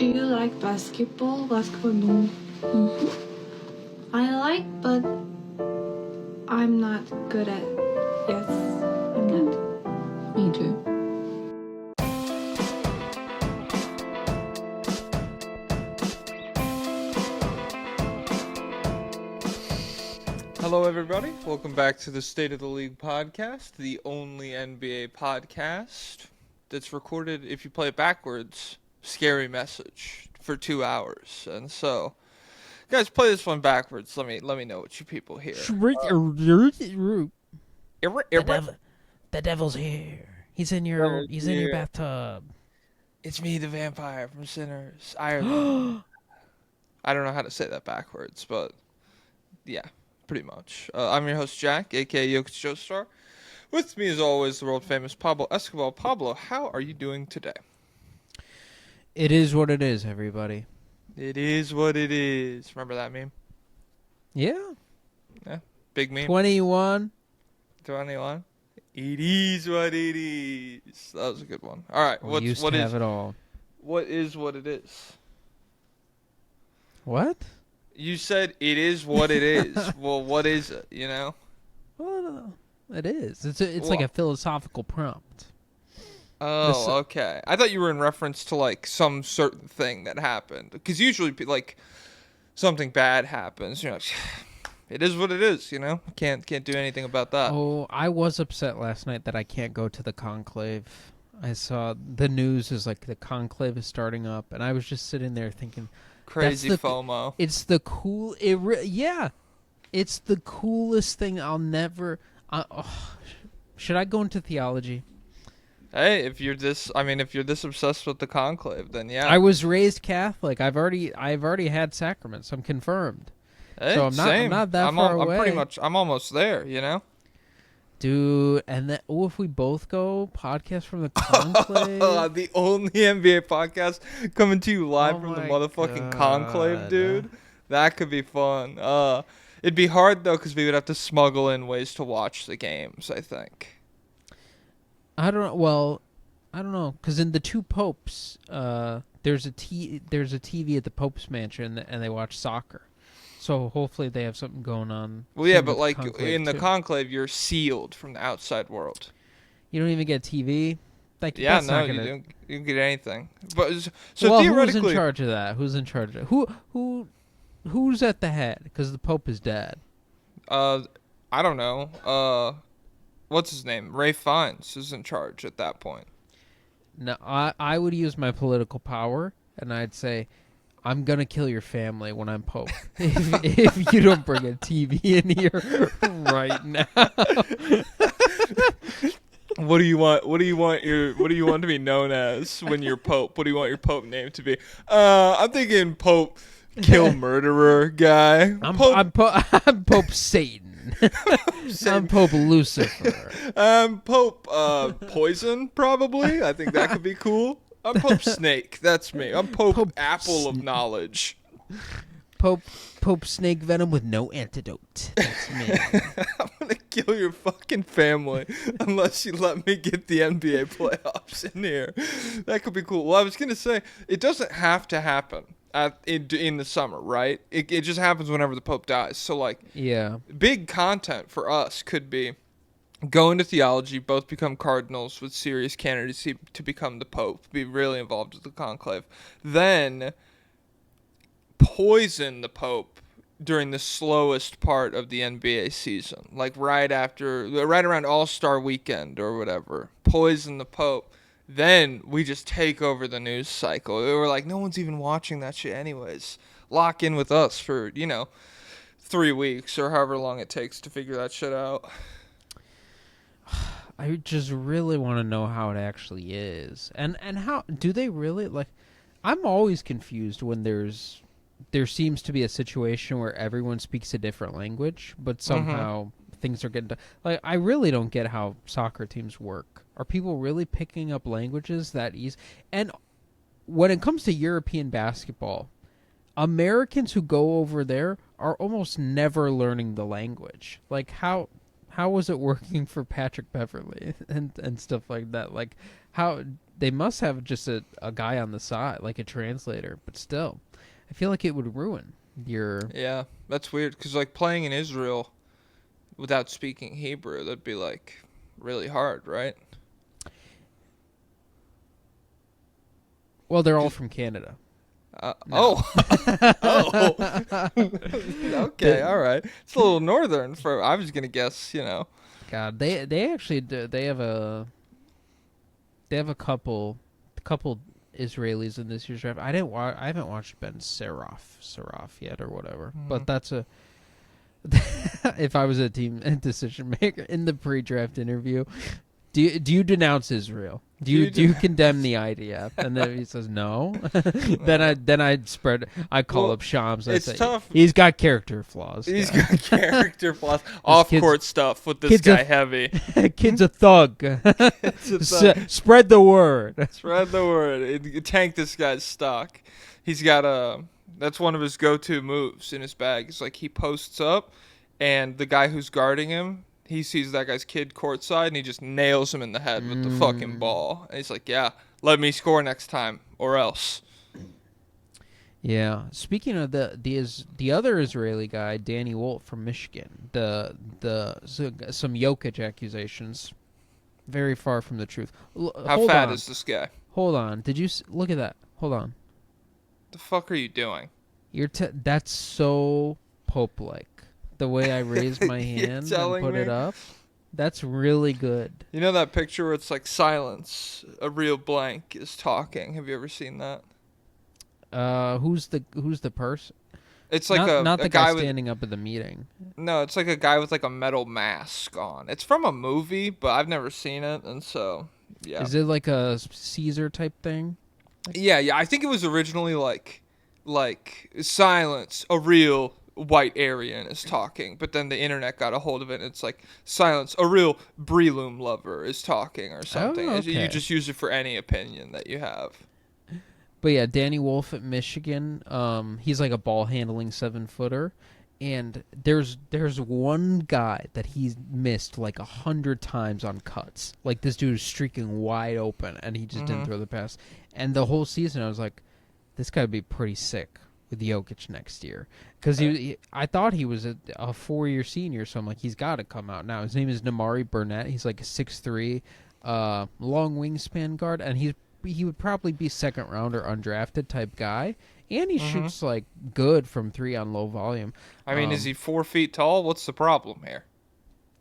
Do you like basketball? Basketball 농구? I like, but I'm not good at. Yes, I'm not. Me too. Hello, everybody. Welcome back to the State of the League podcast, the only NBA podcast that's recorded, if you play it backwards, scary message for 2 hours. And so, guys, play this one backwards. Let me know what you people hear. The devil's here. He's in your bathtub. It's me, the vampire from Sinners, Ireland. I don't know how to say that backwards, but yeah. Pretty much. I'm your host, Jack, a.k.a. joestar. With me, as always, the world-famous Pablo Escobar. Pablo, how are you doing today? It is what it is, everybody. It is what it is. Remember that meme? Yeah. Yeah. Big meme. 21. 21. It is what it is. That was a good one. All right. We used to have it all. What is what it is? What? You said it is what it is. Well, what is it, you know? Well, it is. It's like a philosophical prompt. Oh, okay. I thought you were in reference to, like, some certain thing that happened. Because usually, like, something bad happens. You're like, it is what it is, you know? Can't do anything about that. Oh, I was upset last night that I can't go to the conclave. I saw the news is like the conclave is starting up, and I was just sitting there thinking, Crazy FOMO. It's the cool. It's the coolest thing. I'll never. Should I go into theology? Hey, if you're this obsessed with the conclave, then yeah. I was raised Catholic. I've already had sacraments. I'm confirmed. Hey, so I'm not that far away. I'm almost there. You know. Dude, and then if we both go podcast from the conclave, the only NBA podcast coming to you live from the motherfucking conclave, dude. That could be fun. It'd be hard though because we would have to smuggle in ways to watch the games. I think. I don't know. Well, I don't know because in the two popes, there's a TV at the Pope's mansion and they watch soccer. So hopefully they have something going on. Well, yeah, but like in the conclave, you're sealed from the outside world. You don't even get TV. Like, yeah, no, you don't get anything. But so theoretically, who's in charge of that? Who's in charge of it? Who's at the head? Because the Pope is dead. I don't know. What's his name? Ray Fiennes is in charge at that point. No, I would use my political power, and I'd say, I'm going to kill your family when I'm Pope if you don't bring a TV in here right now. What do you want to be known as when you're Pope? What do you want your Pope name to be? I'm thinking Pope Kill Murderer guy. I'm Pope Satan. I'm Pope Lucifer. I'm Pope Poison probably. I think that could be cool. I'm Pope Snake. That's me. I'm Pope Apple of Knowledge. Pope Snake Venom with no antidote. That's me. I'm gonna kill your fucking family unless you let me get the NBA playoffs in here. That could be cool. Well, I was gonna say it doesn't have to happen in the summer, right? It just happens whenever the Pope dies. So like, yeah, big content for us could be. Go into theology, both become cardinals with serious candidacy to become the Pope, be really involved with the conclave. Then poison the Pope during the slowest part of the NBA season, like right around All-Star weekend or whatever. Poison the Pope. Then we just take over the news cycle. We're like, no one's even watching that shit anyways. Lock in with us for, 3 weeks or however long it takes to figure that shit out. I just really want to know how it actually is. And how do they really like I'm always confused when there seems to be a situation where everyone speaks a different language, but somehow things are getting done. Like I really don't get how soccer teams work. Are people really picking up languages that easy? And when it comes to European basketball, Americans who go over there are almost never learning the language. Like how how was it working for Patrick Beverly and stuff like that? Like, how they must have just a guy on the side, like a translator, but still, I feel like it would ruin your. Yeah, that's weird because like playing in Israel without speaking Hebrew, that'd be like really hard, right? Well, they're all from Canada. No. No. Oh. Okay, all right. It's a little northern for. I was gonna guess, God, they actually do, they have a couple Israelis in this year's draft. I haven't watched Ben Seraph yet or whatever. But that's a if I was a team decision maker in the pre-draft interview, do you denounce Israel? Do you condemn the IDF? And then he says no. then I call up Shams. And it's say, tough. He's got character flaws. He's got character flaws. Off-court stuff with this guy heavy. Kid's a thug. Spread the word. Spread the word. Tank this guy's stock. He's got that's one of his go-to moves in his bag. It's like he posts up, and the guy who's guarding him, he sees that guy's kid courtside, and he just nails him in the head with the fucking ball. And he's like, yeah, let me score next time, or else. Yeah. Speaking of the other Israeli guy, Danny Wolf from Michigan, some Jokic accusations, very far from the truth. How fat is this guy? Hold on. Did you look at that? Hold on. The fuck are you doing? That's so Pope-like. The way I raised my hand and put it up. That's really good. You know that picture where it's like silence, a real blank is talking. Have you ever seen that? Who's the person? It's like not a the guy standing up at the meeting. No, it's like a guy with like a metal mask on. It's from a movie, but I've never seen it, and so yeah. Is it like a Caesar type thing? Yeah. I think it was originally like silence, a real white Aryan is talking, but then the internet got a hold of it, and it's like silence, a real Breloom lover is talking or something. Oh, okay. You just use it for any opinion that you have. But yeah, Danny Wolf at Michigan, he's like a ball handling 7-footer, and there's one guy that he's missed like 100 times on cuts. Like this dude is streaking wide open, and he just didn't throw the pass. And the whole season, I was like, this guy would be pretty sick with Jokic next year, because I thought he was a 4-year senior, so I'm like, he's got to come out now. His name is Namari Burnett. He's like a 6'3", long wingspan guard, and he would probably be second rounder undrafted type guy, and he shoots like good from 3 on low volume. I mean, is he 4 feet tall? What's the problem here?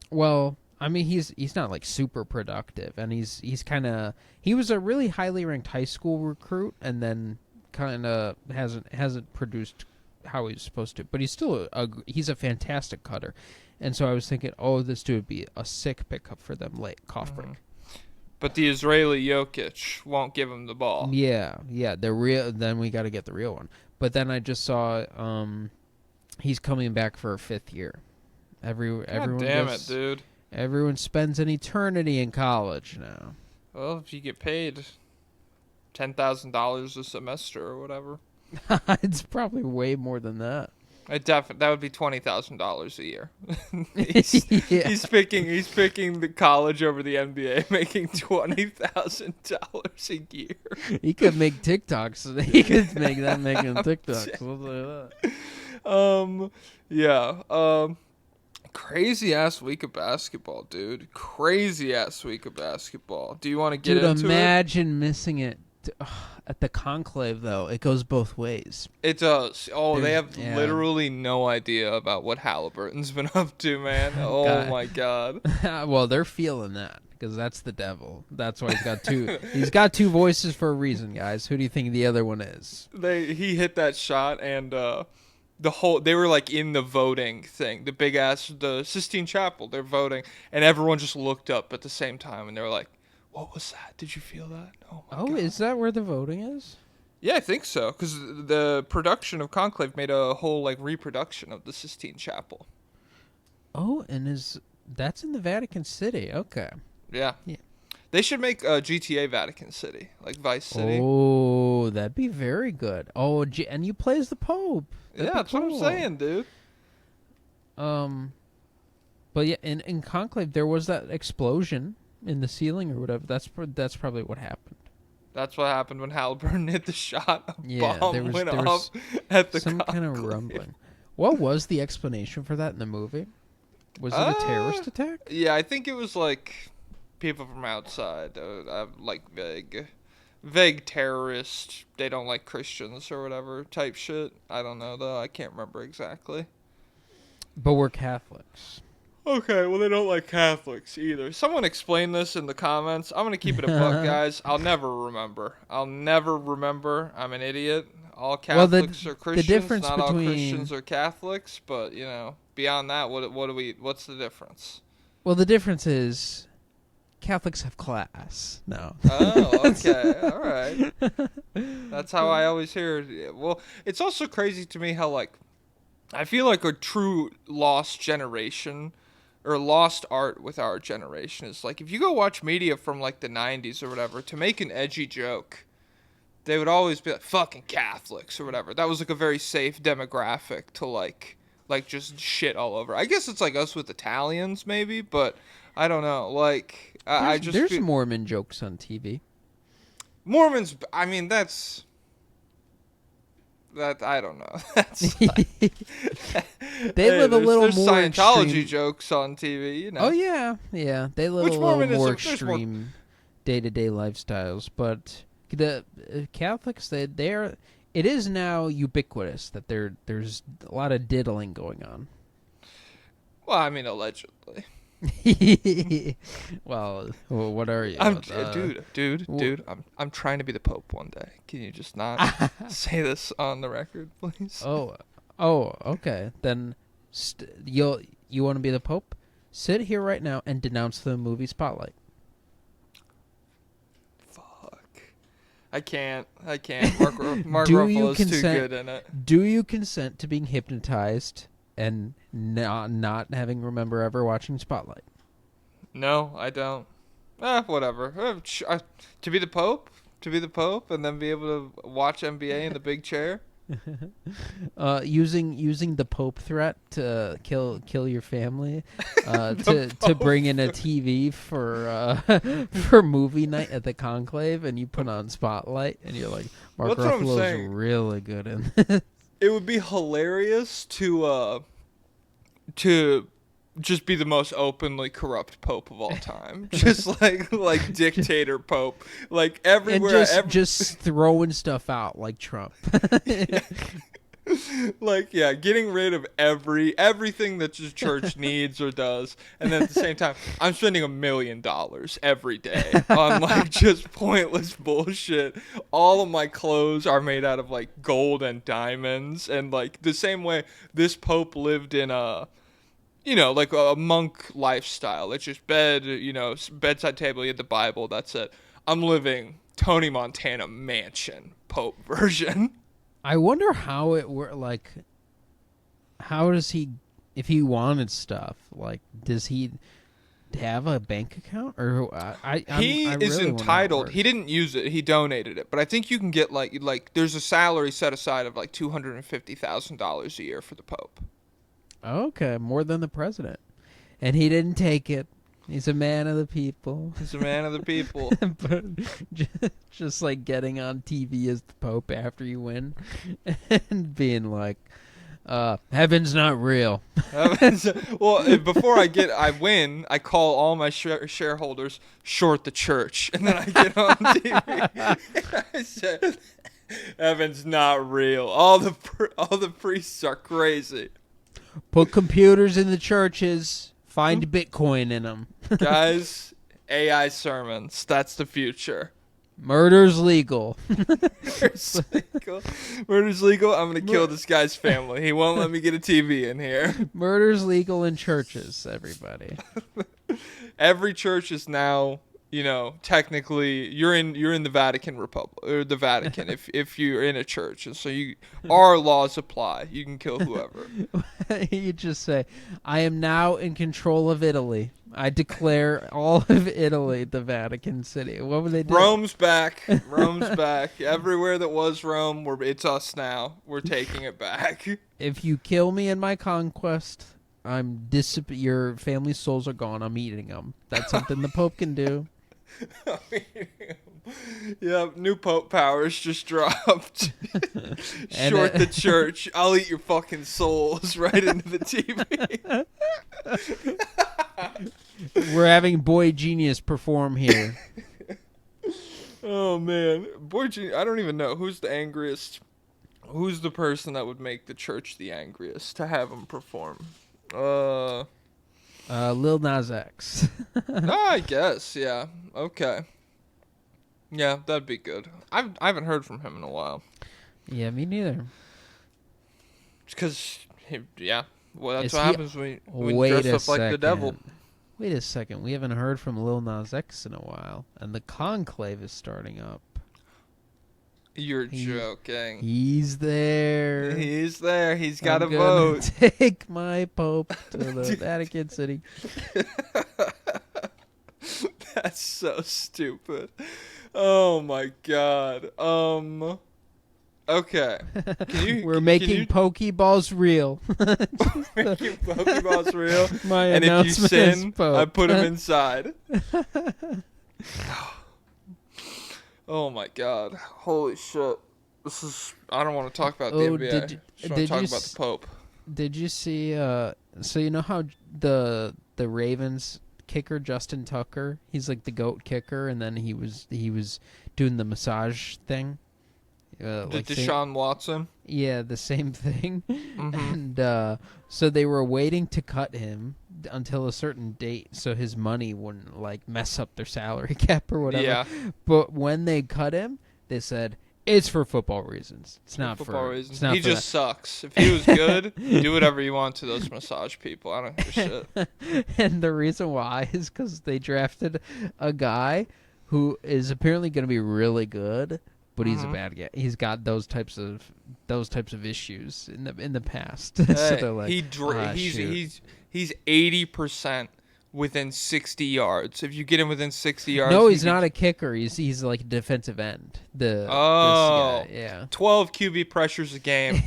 Well, I mean, he's not like super productive, and he's kind of, he was a really highly ranked high school recruit, and then kind of hasn't produced how he's supposed to, but he's still he's a fantastic cutter. And so I was thinking, this dude would be a sick pickup for them late cough break. But the Israeli Jokic won't give him the ball. Yeah, the real. Then we got to get the real one. But then I just saw he's coming back for a 5th year. Everyone damn it, dude. Everyone spends an eternity in college now. Well, if you get paid $10,000 a semester or whatever. It's probably way more than that. That would be $20,000 a year. He's picking the college over the NBA, making $20,000 a year. He could make TikToks. He could make that making TikToks. We'll say that. Yeah. Crazy ass week of basketball, dude. Crazy ass week of basketball. Do you want to get into it? Dude, imagine missing it. At the conclave, though, it goes both ways. It does. They have literally no idea about what Halliburton's been up to, man. Oh, my God. Well, they're feeling that, because that's the devil. That's why he's got two. He's got 2 voices for a reason, guys. Who do you think the other one is? He hit that shot, and they were like in the voting thing, the Sistine Chapel. They're voting, and everyone just looked up at the same time, and they were like, "What was that? Did you feel that?" Oh my God. Is that where the voting is? Yeah, I think so, because the production of Conclave made a whole like reproduction of the Sistine Chapel. Oh, and that's in the Vatican City? Okay. Yeah. They should make GTA Vatican City, like Vice City. Oh, that'd be very good. Oh, and you play as the Pope. That's what I'm saying, dude. But yeah, in Conclave there was that explosion in the ceiling or whatever. That's probably what happened. That's what happened when Halliburton hit the shot. A Yeah, bomb went off at the some kind of conclave. rumbling. What was the explanation for that in the movie? Was it a terrorist attack? Yeah, I think it was like people from outside, like vague terrorist. They don't like Christians or whatever type shit. I don't know though. I can't remember exactly. But we're Catholics. Okay, well they don't like Catholics either. Someone explain this in the comments. I'm gonna keep it a buck, guys. I'll never remember. I'm an idiot. All Catholics are Christians. The difference Not between... all Christians are Catholics, but beyond that, what's the difference? Well, the difference is Catholics have class. No. Oh, okay. All right. That's how I always hear it. Well, it's also crazy to me how, like, I feel like a true lost generation or lost art with our generation is, like, if you go watch media from, like, the 90s or whatever, to make an edgy joke, they would always be like, fucking Catholics or whatever. That was, like, a very safe demographic to, like just shit all over. I guess it's like us with Italians, maybe, but I don't know. Like, there's Mormon jokes on TV. Mormons, I mean, that I don't know. That's like, they live a little there's more Scientology extreme. Jokes on TV, you know. Oh yeah, they live Which a little Mormonism? more There's extreme day-to-day lifestyles. But the Catholics, they're it is now ubiquitous that there's a lot of diddling going on. Well, I mean, allegedly. Well, what are you? Dude, I'm trying to be the Pope one day. Can you just not say this on the record, please? Oh, okay. Then you want to be the Pope? Sit here right now and denounce the movie Spotlight. I can't. Mark Do Ruffalo's you too good in it. Do you consent to being hypnotized and not having remember ever watching Spotlight? No, I don't. Whatever. To be the Pope, and then be able to watch NBA in the big chair. Using the Pope threat to kill your family, to bring in a TV for movie night at the Conclave, and you put on Spotlight, and you're like, Mark Ruffalo's really good in this. It would be hilarious to just be the most openly corrupt Pope of all time, just like dictator Pope, like everywhere, and just throwing stuff out like Trump. Like, yeah, getting rid of everything that the church needs or does, and then at the same time, I'm spending $1 million every day on like just pointless bullshit. All of my clothes are made out of like gold and diamonds, and like the same way this Pope lived in like a monk lifestyle. It's just bed, bedside table, you had the Bible, that's it. I'm living Tony Montana mansion Pope version. I wonder how it works. Like, how does he, if he wanted stuff, like, does he have a bank account? Or He is really entitled. He didn't use it. He donated it. But I think you can get like there's a salary set aside of like $250,000 a year for the Pope. Okay, more than the president. And he didn't take it. He's a man of the people. He's a man of the people. But just like getting on TV as the Pope after you win and being like, heaven's not real. Well, before I win, I call all my shareholders short the church. And then I get on TV. I say, heaven's not real. All the priests are crazy. Put computers in the churches. Find Bitcoin in them. Guys, AI sermons. That's the future. Murder's legal. Murder's legal. I'm going to kill this guy's family. He won't let me get a TV in here. Murder's legal in churches, everybody. Every church is now, technically you're in the Vatican Republic or the Vatican if you're in a church, and so our laws apply. You can kill whoever. You just say, I am now in control of Italy. I declare all of Italy the Vatican City. What would they do? Rome's back. Everywhere that was Rome, it's us now. We're taking it back. If you kill me in my conquest, Your family's souls are gone. I'm eating them. That's something the Pope can do. Yeah, new Pope powers just dropped. And, Short the church. I'll eat your fucking souls right into the TV. We're having Boy Genius perform here. Oh man, Boy Genius. I don't even know who's the angriest. Who's the person that would make the church the angriest to have him perform? Lil Nas X. I guess, yeah. Okay. Yeah, that'd be good. I haven't heard from him in a while. Yeah, me neither. Because, yeah. Well, that's Is what he- happens when you Wait dress a up like the devil. second. Wait a second. We haven't heard from Lil Nas X in a while, and the conclave is starting up. You're joking. He's there. He's there. He's got I'm a gonna vote. Take my Pope to the Vatican City. That's so stupid. Oh my god. Okay. We're making Pokeballs real. making Pokeballs real. My And if you announcement is sin, Pope. I put him inside. Oh my god. Holy shit. This is. I don't want to talk about the NBA. Did Just want to talk about the Pope. Did you see? So you know how the Ravens kicker Justin Tucker? He's like the GOAT kicker, and then he was doing the massage thing. Did Deshaun Watson? Yeah, the same thing. Mm-hmm. And so they were waiting to cut him until a certain date so his money wouldn't like mess up their salary cap or whatever. Yeah. But when they cut him, they said it's for football reasons. It's not for football reasons. It's not He for just sucks. If he was good, do whatever you want to those massage people. I don't give a shit. And the reason why is because they drafted a guy who is apparently going to be really good, but he's a bad guy. He's got those types of issues in the past. So they're like, he's 80% within 60 yards. If you get him within 60 yards, no, he's not a kicker. He's like a defensive end. This guy, yeah. 12 QB pressures a game,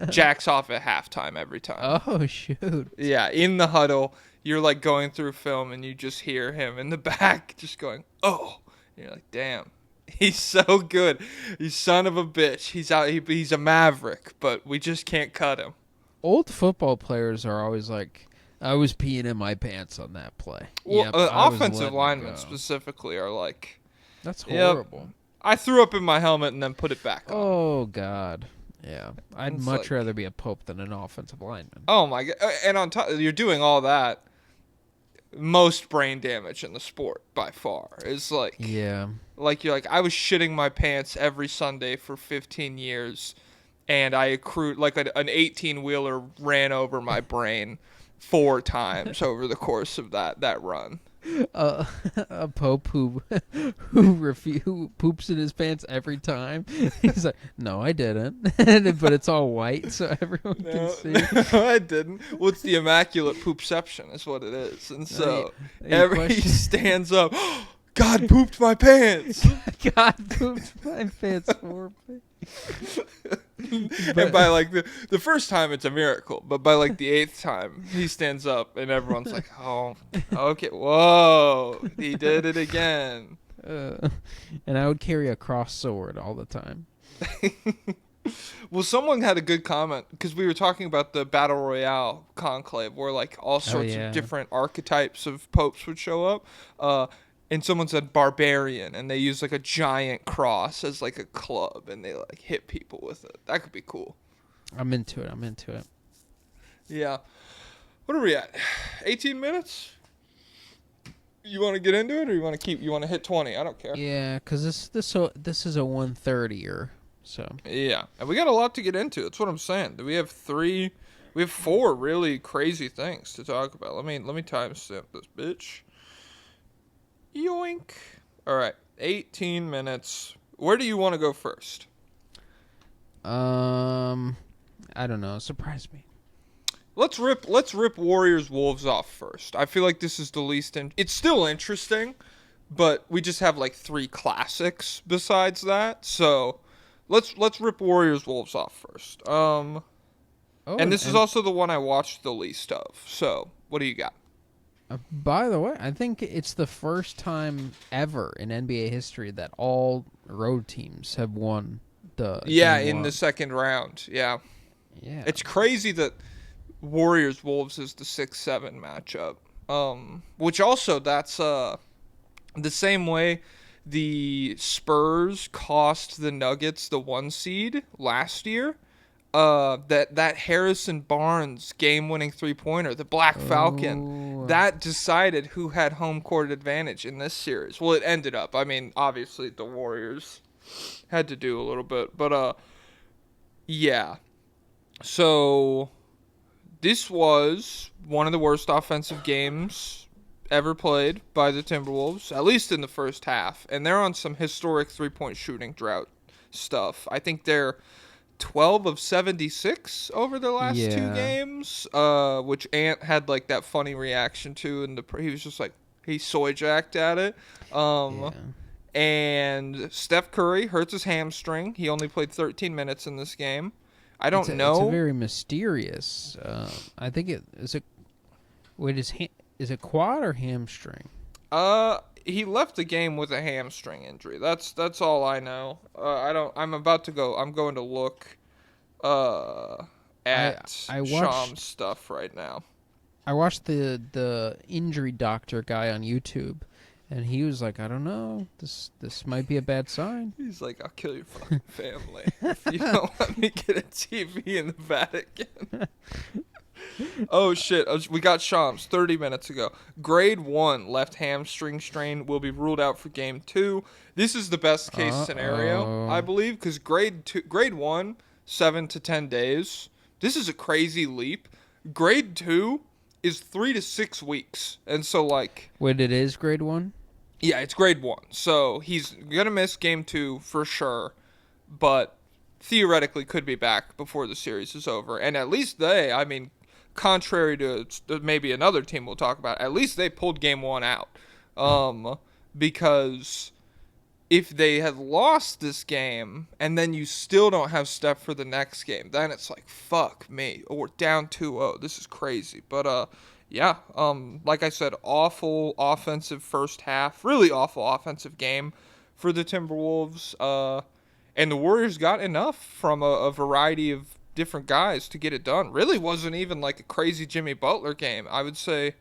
jacks off at halftime every time. Oh shoot. Yeah, in the huddle, you're like going through film and you just hear him in the back just going, "Oh." And you're like, "Damn. He's so good. He's son of a bitch. He's out. He's a maverick, but we just can't cut him." Old football players are always like, I was peeing in my pants on that play. Well, Yep, I was offensive letting it linemen go. specifically are like, That's Yep. horrible. I threw up in my helmet and then put it back on. Oh God. Yeah, I'd It's much like- rather be a Pope than an offensive lineman. Oh my god! And on top, you're doing all that. Most brain damage in the sport by far is like, Yeah. like you're like, I was shitting my pants every Sunday for 15 years, and I accrued like an 18-wheeler ran over my brain 4 times over the course of that run. A Pope who poops in his pants every time. He's like, no, I didn't. But it's all white, so everyone can see. No, I didn't. Well, it's the immaculate poopception is what it is. And so he stands up, God pooped my pants. God pooped my pants for me. And by like the first time it's a miracle, but by like the 8th time he stands up and everyone's like, oh, okay, whoa, he did it again. And I would carry a cross sword all the time. Well, someone had a good comment because we were talking about the Battle Royale conclave where like all sorts of different archetypes of popes would show up. And someone said barbarian, and they use like a giant cross as like a club, and they like hit people with it. That could be cool. I'm into it. Yeah. What are we at? 18 minutes? You want to get into it, or you want to hit 20? I don't care. Yeah, because this is a 130er. So Yeah, and we got a lot to get into. That's what I'm saying. We have 4 really crazy things to talk about. Let me timestamp this bitch. Yoink. All right, 18 minutes. Where do you want to go first? I don't know. Surprise me. Let's rip Warriors Wolves off first. I feel like this is the least it's still interesting, but we just have like 3 classics besides that. So, let's rip Warriors Wolves off first. Oh, and this is also the one I watched the least of. So, what do you got? By the way, I think it's the first time ever in NBA history that all road teams have won the Yeah, game in one. the second round. Yeah. Yeah. It's crazy that Warriors-Wolves is the 6-7 matchup. Which also, that's the same way the Spurs cost the Nuggets the 1 seed last year. That Harrison Barnes game-winning three-pointer, the Black Falcon, that decided who had home court advantage in this series. Well, it ended up. I mean, obviously the Warriors had to do a little bit, but yeah. So this was one of the worst offensive games ever played by the Timberwolves, at least in the first half, and they're on some historic three-point shooting drought stuff. I think they're 12 of 76 over the last 2 games, which Ant had like that funny reaction to, and he was just like, he soy jacked at it. And Steph Curry hurts his hamstring. He only played 13 minutes in this game. I don't know. It's a very mysterious. I think it is a. Wait, is it quad or hamstring? He left the game with a hamstring injury. That's all I know. I'm going to look at Sham's stuff right now. I watched the injury doctor guy on YouTube, and he was like, I don't know, this might be a bad sign. He's like, I'll kill your fucking family if you don't let me get a TV in the Vatican. Oh, shit. We got Shams 30 minutes ago. Grade 1 left hamstring strain will be ruled out for game 2. This is the best case scenario, I believe, because grade 1, 7 to 10 days. This is a crazy leap. Grade 2 is 3 to 6 weeks. And so, like... Wait, it is grade 1? Yeah, it's grade 1. So he's going to miss game 2 for sure, but theoretically could be back before the series is over. And at least contrary to maybe another team we'll talk about, at least they pulled game 1 out. Because if they had lost this game and then you still don't have Steph for the next game, then it's like, fuck me. Or down 2-0. This is crazy. But, yeah, like I said, awful offensive first half. Really awful offensive game for the Timberwolves. And the Warriors got enough from a variety of different guys to get it done. Really wasn't even like a crazy Jimmy Butler game. I would say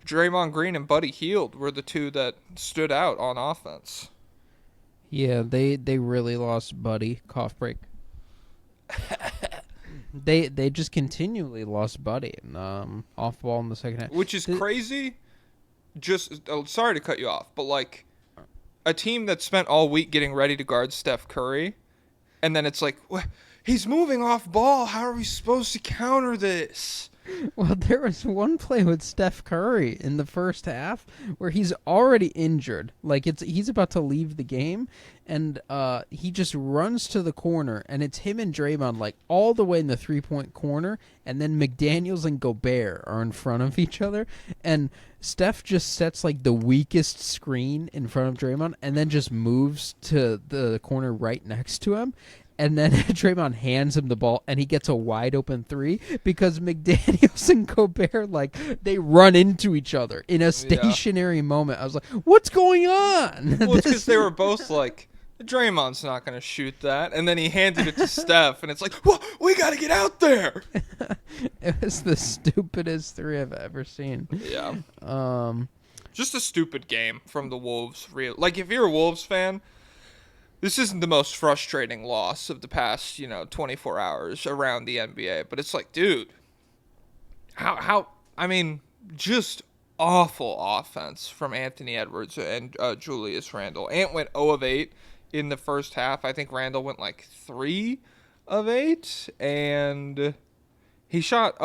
Draymond Green and Buddy Hield were the two that stood out on offense. Yeah, they really lost Buddy. Cough break. They just continually lost Buddy off ball in the second half. Which is crazy. Just sorry to cut you off, but like a team that spent all week getting ready to guard Steph Curry, and then it's like, he's moving off ball. How are we supposed to counter this? Well, there was one play with Steph Curry in the first half where he's already injured. Like he's about to leave the game, and he just runs to the corner, and it's him and Draymond like all the way in the 3-point corner, and then McDaniels and Gobert are in front of each other, and Steph just sets like the weakest screen in front of Draymond, and then just moves to the corner right next to him. And then Draymond hands him the ball, and he gets a wide open 3 because McDaniels and Gobert, like, they run into each other in a stationary moment. I was like, what's going on? Well, it's because they were both like, Draymond's not going to shoot that. And then he handed it to Steph, and it's like, well, we got to get out there. It was the stupidest 3 I've ever seen. Yeah. Just a stupid game from the Wolves. Like, if you're a Wolves fan, this isn't the most frustrating loss of the past, 24 hours around the NBA. But it's like, dude, just awful offense from Anthony Edwards and Julius Randle. Ant went 0 of 8 in the first half. I think Randle went like 3 of 8. And he shot,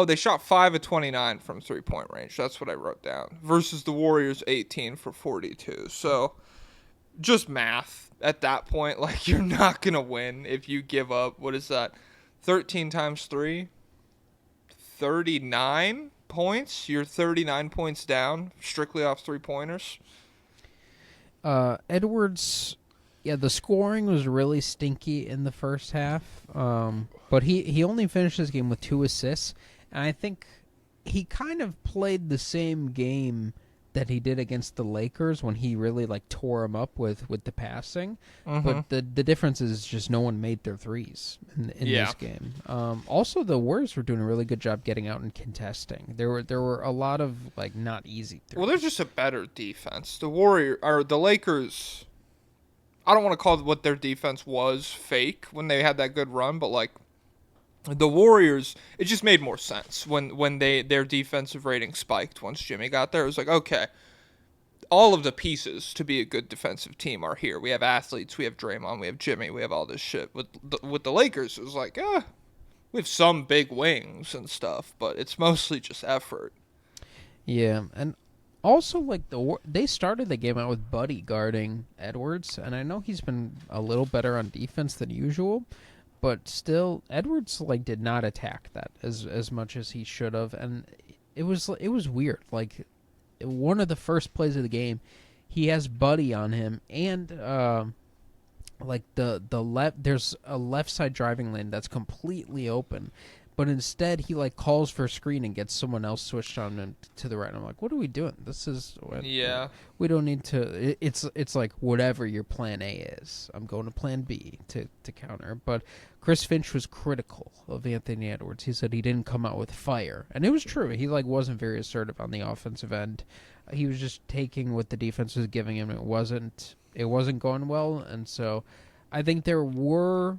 they shot 5 of 29 from 3-point range. That's what I wrote down. Versus the Warriors 18 for 42. So just math. At that point, like, you're not going to win if you give up, what is that, 13 times 3? 39 points? You're 39 points down, strictly off 3-pointers. Edwards, Yeah, the scoring was really stinky in the first half. But he only finished his game with 2 assists, and I think he kind of played the same game that he did against the Lakers when he really like tore him up with the passing. But the difference is just no one made their threes in this game. Also, the Warriors were doing a really good job getting out and contesting. There were a lot of like not easy threes. Well, they're just a better defense. The Lakers. I don't want to call what their defense was fake when they had that good run, but like the Warriors, it just made more sense when their defensive rating spiked once Jimmy got there. It was like, okay, all of the pieces to be a good defensive team are here. We have athletes, we have Draymond, we have Jimmy, we have all this shit. With the Lakers, it was like, we have some big wings and stuff, but it's mostly just effort. Yeah, and also like they started the game out with Buddy guarding Edwards, and I know he's been a little better on defense than usual. But still, Edwards like did not attack that as much as he should have, and it was weird. Like one of the first plays of the game, he has Buddy on him, and like the left, there's a left side driving lane that's completely open, but instead he like calls for a screen and gets someone else switched on and to the right. And I'm like, what are we doing? This is we don't need to. It's like whatever your plan A is, I'm going to plan B to counter. But Chris Finch was critical of Anthony Edwards. He said he didn't come out with fire, and it was true. He like wasn't very assertive on the offensive end. He was just taking what the defense was giving him. It wasn't going well, and so I think there were.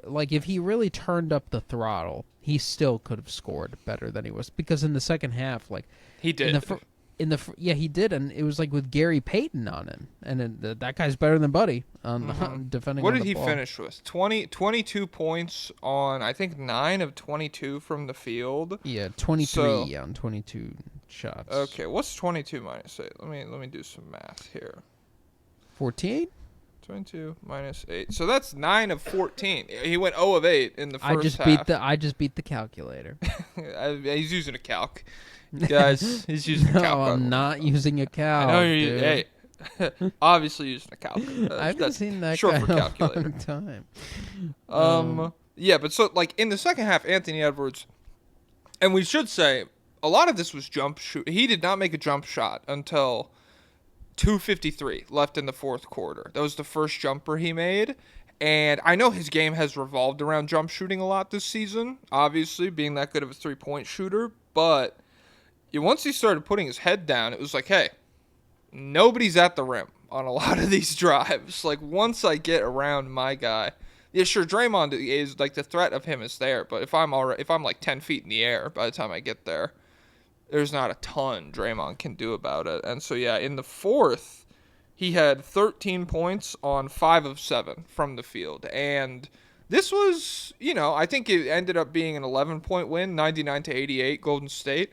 Like if he really turned up the throttle, he still could have scored better than he was, because in the second half, like he did. He did, and it was like with Gary Payton on him, and that guy's better than Buddy on defending. What on did the he ball. finish with? 22 points on I think 9 of 22 from the field. Yeah, 23 on 22 shots. Okay, what's 22 minus 8? Let me do some math here. 14. 22 minus 8. So that's 9 of 14. He went 0 of 8 in the first half. I just beat the calculator. He's using a calc. Guys, he's using a calc. No, I'm not using a calc. I know you're hey, obviously using a calc. I haven't seen that short guy for in calculator. a long time. Yeah, but so like in the second half, Anthony Edwards, and we should say a lot of this was jump shoot. He did not make a jump shot until 2:53 left in the fourth quarter. That was the first jumper he made. And I know his game has revolved around jump shooting a lot this season, obviously, being that good of a three-point shooter. But once he started putting his head down, it was like, hey, nobody's at the rim on a lot of these drives. Like, once I get around my guy, yeah, sure, Draymond is, like, the threat of him is there. But if I'm like 10 feet in the air by the time I get there, there's not a ton Draymond can do about it. And so, yeah, in the fourth, he had 13 points on 5 of 7 from the field. And this was, I think it ended up being an 11-point win, 99-88, Golden State.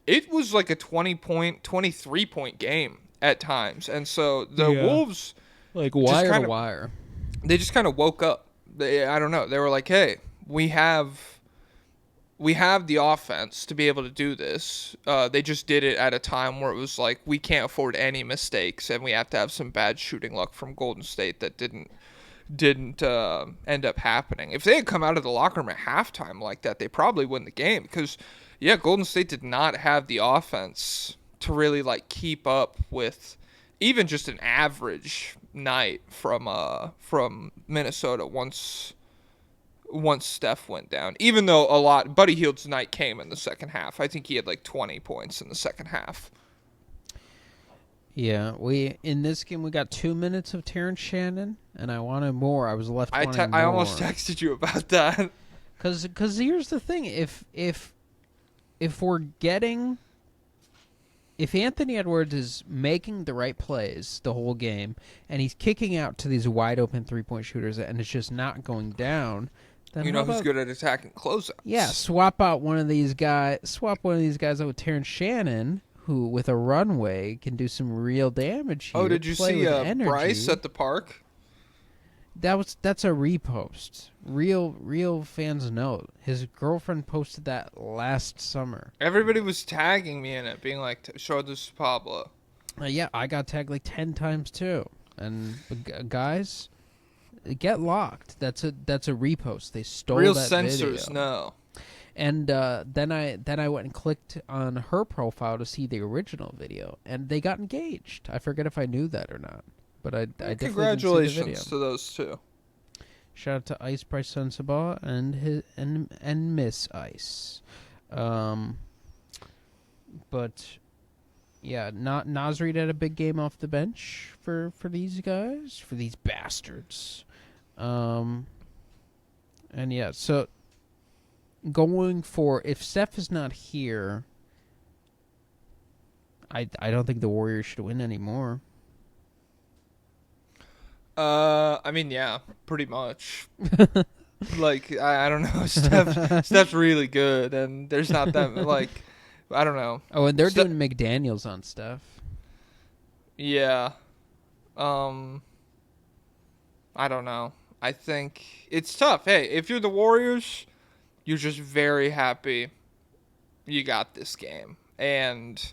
It was like a 23-point game at times. And so the Wolves, like wire to wire, they just kind of woke up. I don't know. They were like, hey, we have the offense to be able to do this. They just did it at a time where it was like, we can't afford any mistakes, and we have to have some bad shooting luck from Golden State that didn't end up happening. If they had come out of the locker room at halftime like that, they probably win the game, because, yeah, Golden State did not have the offense to really like keep up with even just an average night from Minnesota once Steph went down. Even though Buddy Hield's night came in the second half. I think he had like 20 points in the second half. Yeah, in this game we got 2 minutes of Terrence Shannon, and I wanted more. I was left wanting more. I almost texted you about that. Because here's the thing: if we're getting, if Anthony Edwards is making the right plays the whole game, and he's kicking out to these wide open 3-point shooters, and it's just not going down, then who's good at attacking closeouts? Yeah, swap one of these guys out with Terrence Shannon, who with a runway can do some real damage here. Oh, did you see Bryce at the park? That's a repost. Real fans know. His girlfriend posted that last summer. Everybody was tagging me in it, being like, show this to Pablo. Yeah, I got tagged like 10 times too. And guys, get locked. That's a repost. They stole Real that censors video. know. And then I went and clicked on her profile to see the original video, and they got engaged. I forget if I knew that or not, but I definitely didn't see the video. Congratulations to those two. Shout out to Ice Price Sunsaba and Miss Ice. But yeah, Nasrid had a big game off the bench for these guys, for these bastards. And yeah, so going for, if Steph is not here, I don't think the Warriors should win anymore. I mean, yeah, pretty much. Like, I don't know. Steph's really good, and there's not that, like, I don't know. Oh, and they're doing McDaniels on Steph. Yeah. I don't know. I think it's tough. Hey, if you're the Warriors, you're just very happy you got this game. And,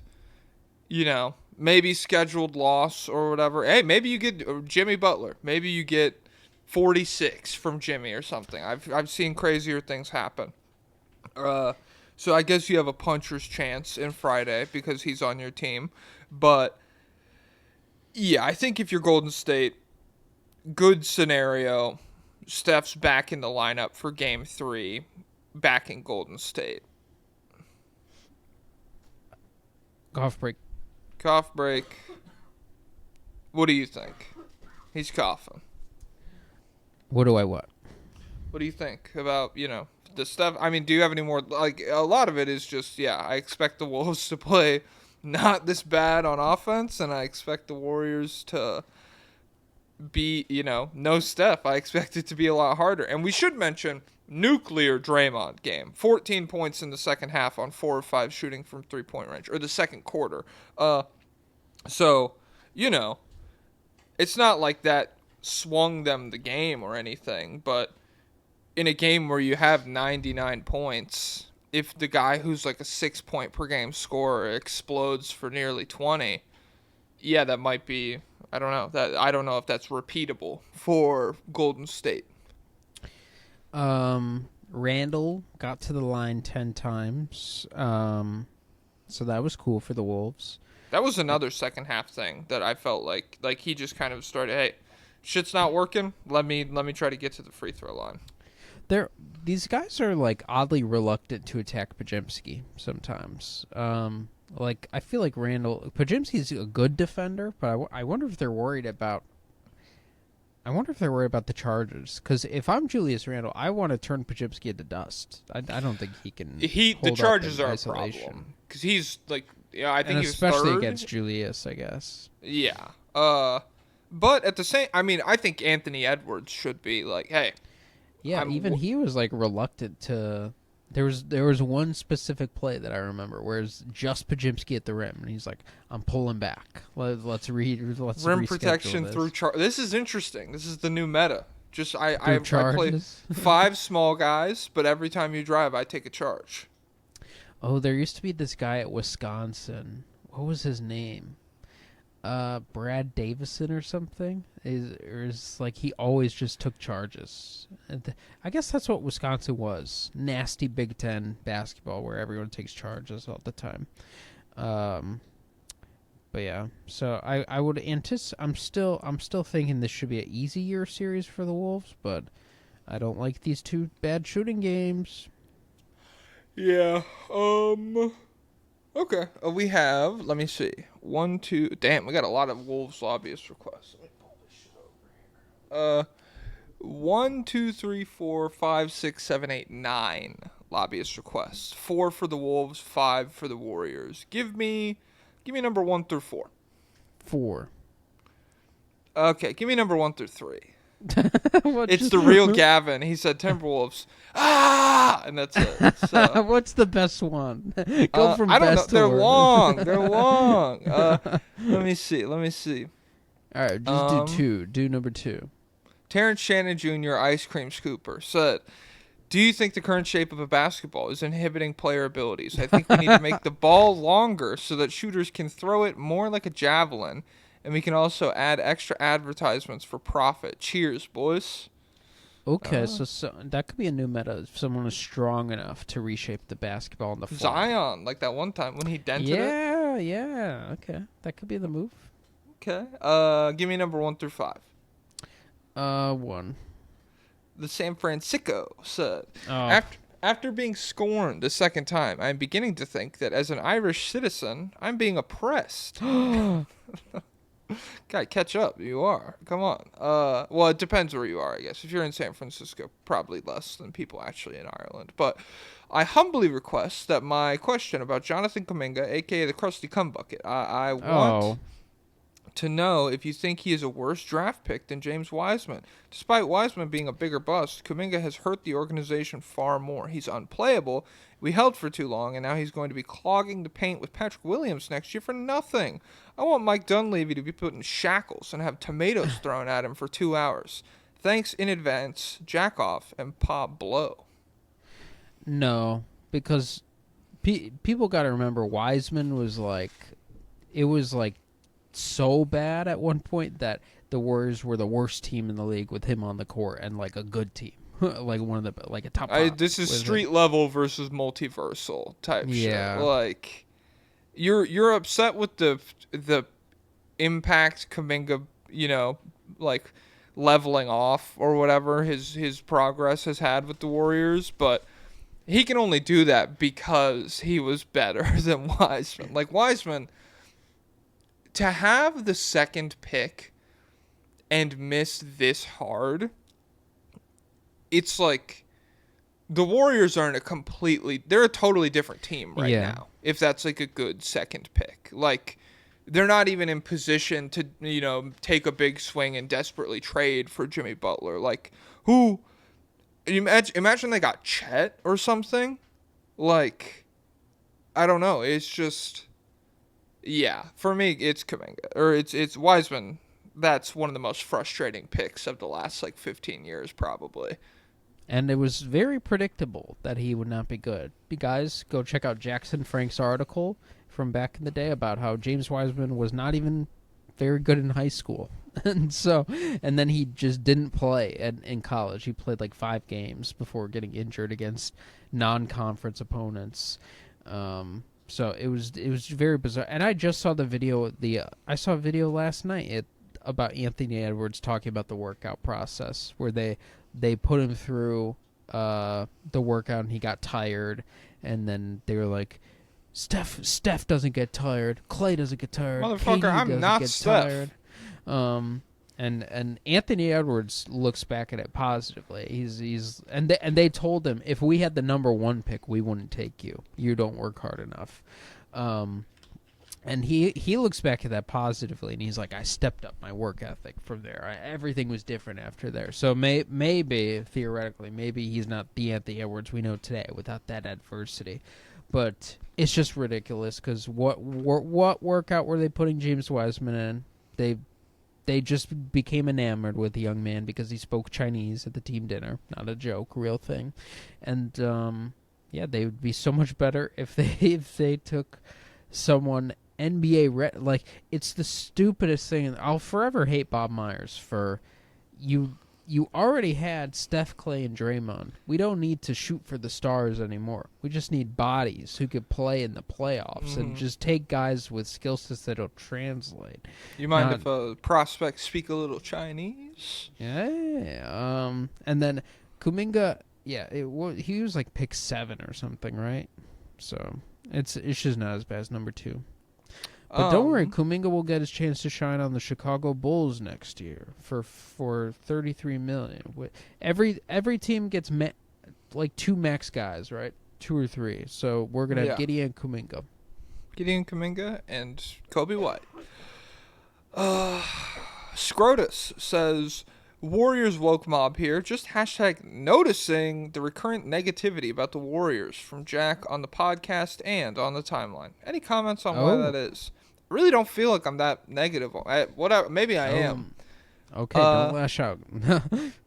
you know, maybe scheduled loss or whatever. Hey, maybe you get Jimmy Butler. Maybe you get 46 from Jimmy or something. I've seen crazier things happen. So I guess you have a puncher's chance in Friday because he's on your team. But, yeah, I think if you're Golden State, good scenario, Steph's back in the lineup for Game 3, back in Golden State. Cough break. Cough break. What do you think? He's coughing. What do I what? What do you think about, you know, the stuff? I mean, do you have any more? Like, a lot of it is just, yeah, I expect the Wolves to play not this bad on offense, and I expect the Warriors to be, you know, no Steph. I expect it to be a lot harder. And we should mention nuclear Draymond game. 14 points in the second half on 4 of 5 shooting from three-point range, or the second quarter. So, you know, it's not like that swung them the game or anything, but in a game where you have 99 points, if the guy who's like a 6-point per game scorer explodes for nearly 20, yeah, that might be, I don't know if that's repeatable for Golden State. Randall got to the line 10 times. So that was cool for the Wolves. That was another second half thing that I felt like he just kind of started, hey, shit's not working. Let me try to get to the free throw line. These guys are like oddly reluctant to attack Podziemski sometimes. Like I feel like Podziemski's a good defender, but I wonder if they're worried about. I wonder if they're worried about the charges. Because if I'm Julius Randle, I want to turn Podziemski into dust. I don't think he can. The charges are a problem because he's like, yeah, I think and he's especially third. Against Julius, I guess. Yeah. But at the same, I mean, I think Anthony Edwards should be like, hey. Yeah, he was like reluctant to. There was one specific play that I remember where it's just Podziemski at the rim, and he's like, "I'm pulling back. Let's rim protection this. through charge. This is interesting. This is the new meta. Just I play 5 small guys, but every time you drive, I take a charge. Oh, there used to be this guy at Wisconsin. What was his name? Brad Davison or something. Is like he always just took charges. I guess that's what Wisconsin was. Nasty Big Ten basketball where everyone takes charges all the time. But yeah, so I would anticipate. I'm still thinking this should be an easier series for the Wolves, but I don't like these two bad shooting games. Yeah. Okay. We have. Let me see. 1, 2. Damn, we got a lot of Wolves lobbyist requests. Let me pull this shit over here. 1, 2, 3, 4, 5, 6, 7, 8, 9 lobbyist requests. 4 for the Wolves, 5 for the Warriors. Give me number 1 through 4. 4. Okay, give me number 1 through 3. It's the real Gavin. He said Timberwolves. And that's it. So, what's the best one? Go from I don't best know. to worst. They're long. Let me see. All right, just do 2. Do number 2. Terrence Shannon Jr., ice cream scooper, said, "Do you think the current shape of a basketball is inhibiting player abilities? I think we need to make the ball longer so that shooters can throw it more like a javelin And we can also add extra advertisements for profit. Cheers, boys. Okay, so that could be a new meta. If someone is strong enough to reshape the basketball on the fly. Zion, like that one time when he dented it. Yeah. Okay, that could be the move. Okay. Give me number 1 through 5. 1. The San Francisco said, Oh. After being scorned a second time, I'm beginning to think that as an Irish citizen, I'm being oppressed. Gotta catch up. You are. Come on. Well, it depends where you are, I guess. If you're in San Francisco, probably less than people actually in Ireland. But I humbly request that my question about Jonathan Kuminga, a.k.a. the Krusty Cum Bucket, I want to know if you think he is a worse draft pick than James Wiseman. Despite Wiseman being a bigger bust, Kuminga has hurt the organization far more. He's unplayable. We held for too long, and now he's going to be clogging the paint with Patrick Williams next year for nothing. I want Mike Dunleavy to be put in shackles and have tomatoes thrown at him for 2 hours. Thanks in advance, Jackoff and Pablo. No, because people got to remember Wiseman was like, it was like so bad at one point that the Warriors were the worst team in the league with him on the court and like a good team. Like one of the like a top. This is street level versus multiversal type Yeah. shit. Like you're upset with the impact Kuminga, like leveling off or whatever his progress has had with the Warriors, but he can only do that because he was better than Wiseman. Like Wiseman, to have the second pick and miss this hard, it's like the Warriors are they're a totally different team right now. If that's like a good second pick, like they're not even in position to, take a big swing and desperately trade for Jimmy Butler. Like imagine they got Chet or something. Like, I don't know. It's just, for me, it's Kuminga or it's Wiseman. That's one of the most frustrating picks of the last 15 years, probably. And it was very predictable that he would not be good. You guys, go check out Jackson Frank's article from back in the day about how James Wiseman was not even very good in high school. And then he just didn't play in college. He played 5 games before getting injured against non-conference opponents. So it was very bizarre. And I just saw the video. I saw a video last night about Anthony Edwards talking about the workout process where they put him through the workout and he got tired, and then they were like, Steph doesn't get tired, Clay doesn't get tired, motherfucker, KD I'm doesn't not get Steph. tired. And Anthony Edwards looks back at it positively. He's and they told him, if we had the number 1 pick, we wouldn't take you. You don't work hard enough. And he looks back at that positively, and he's like, I stepped up my work ethic from there. Everything was different after there. So maybe, theoretically, maybe he's not the Anthony Edwards we know today without that adversity. But it's just ridiculous because what workout were they putting James Wiseman in? They just became enamored with the young man because he spoke Chinese at the team dinner. Not a joke, real thing. And, they would be so much better if they took someone NBA it's the stupidest thing. I'll forever hate Bob Myers for you already had Steph, Clay, and Draymond. We don't need to shoot for the stars anymore. We just need bodies who could play in the playoffs and just take guys with skill sets that'll translate. You mind if prospects speak a little Chinese? Yeah. And then Kuminga, he was pick 7 or something, right? So it's just not as bad as number 2. But don't worry, Kuminga will get his chance to shine on the Chicago Bulls next year for $33 million. Every team gets 2 max guys, right? 2 or 3. So we're gonna have Gideon Kuminga and Kobe White. Scrotus says, Warriors woke mob here. Just #noticing the recurrent negativity about the Warriors from Jack on the podcast and on the timeline. Any comments on why that is? I really don't feel like I'm that negative. Whatever, maybe I am. Okay, don't lash out.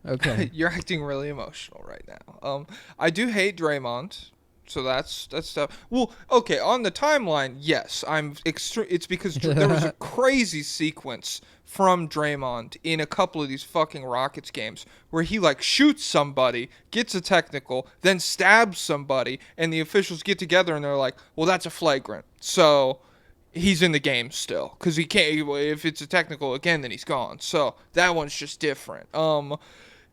Okay. You're acting really emotional right now. I do hate Draymond. So that's stuff. Well, okay, on the timeline, yes, it's because there was a crazy sequence from Draymond in a couple of these fucking Rockets games where he like shoots somebody, gets a technical, then stabs somebody, and the officials get together and they're like, "Well, that's a flagrant." So he's in the game still because he can't. If it's a technical again, then he's gone. So that one's just different.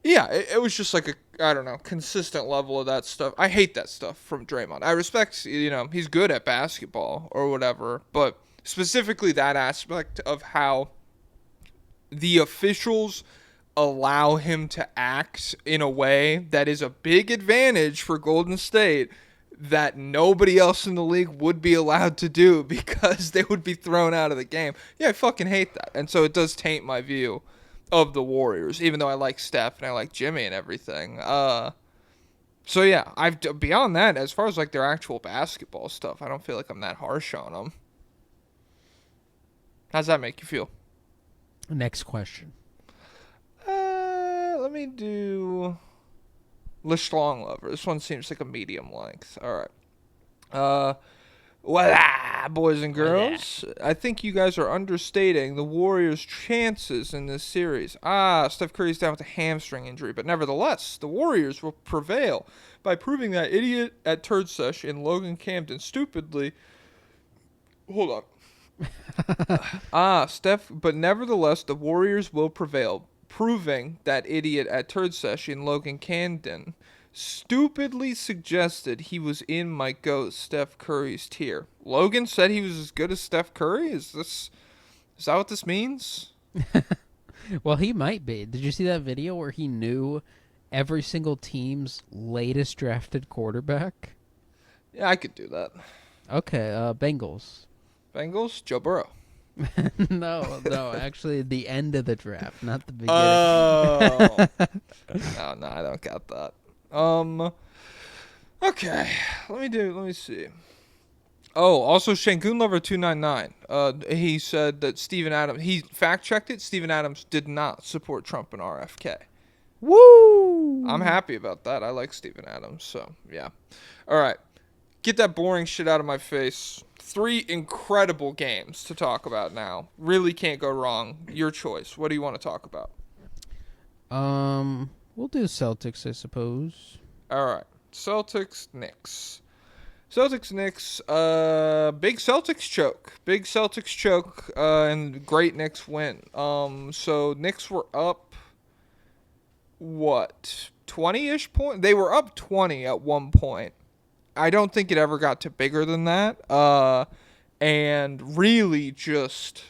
Yeah, it was just like I don't know, consistent level of that stuff. I hate that stuff from Draymond. I respect, he's good at basketball or whatever, but specifically that aspect of how the officials allow him to act in a way that is a big advantage for Golden State that nobody else in the league would be allowed to do because they would be thrown out of the game. Yeah, I fucking hate that. And so it does taint my view of the Warriors, even though I like Steph and I like Jimmy and everything. So yeah, beyond that, as far as like their actual basketball stuff, I don't feel like I'm that harsh on them. How's that make you feel? Next question. Let me do LeStrong Lover. This one seems like a medium length. All right. Voila, boys and girls. I think you guys are understating the Warriors' chances in this series. Steph Curry's down with a hamstring injury, but nevertheless, the Warriors will prevail by proving that idiot at Turd Sesh in Logan Camden stupidly. Hold on. But nevertheless, the Warriors will prevail, proving that idiot at Turd Sesh in Logan Camden stupidly suggested he was in my GOAT Steph Curry's tier. Logan said he was as good as Steph Curry? Is that what this means? Well, he might be. Did you see that video where he knew every single team's latest drafted quarterback? Yeah, I could do that. Okay, Bengals. Bengals? Joe Burrow. No, actually the end of the draft, not the beginning. Oh. No, I don't got that. Okay. Let me see. Oh, also Shangoon Lover 299. He said that Steven Adams, he fact checked it. Steven Adams did not support Trump and RFK. Woo! I'm happy about that. I like Steven Adams, so yeah. All right. Get that boring shit out of my face. 3 incredible games to talk about now. Really can't go wrong. Your choice. What do you want to talk about? We'll do Celtics, I suppose. All right. Celtics, Knicks. Celtics, Knicks. Big Celtics choke. And great Knicks win. So Knicks were up, 20-ish points? They were up 20 at one point. I don't think it ever got to bigger than that. And really just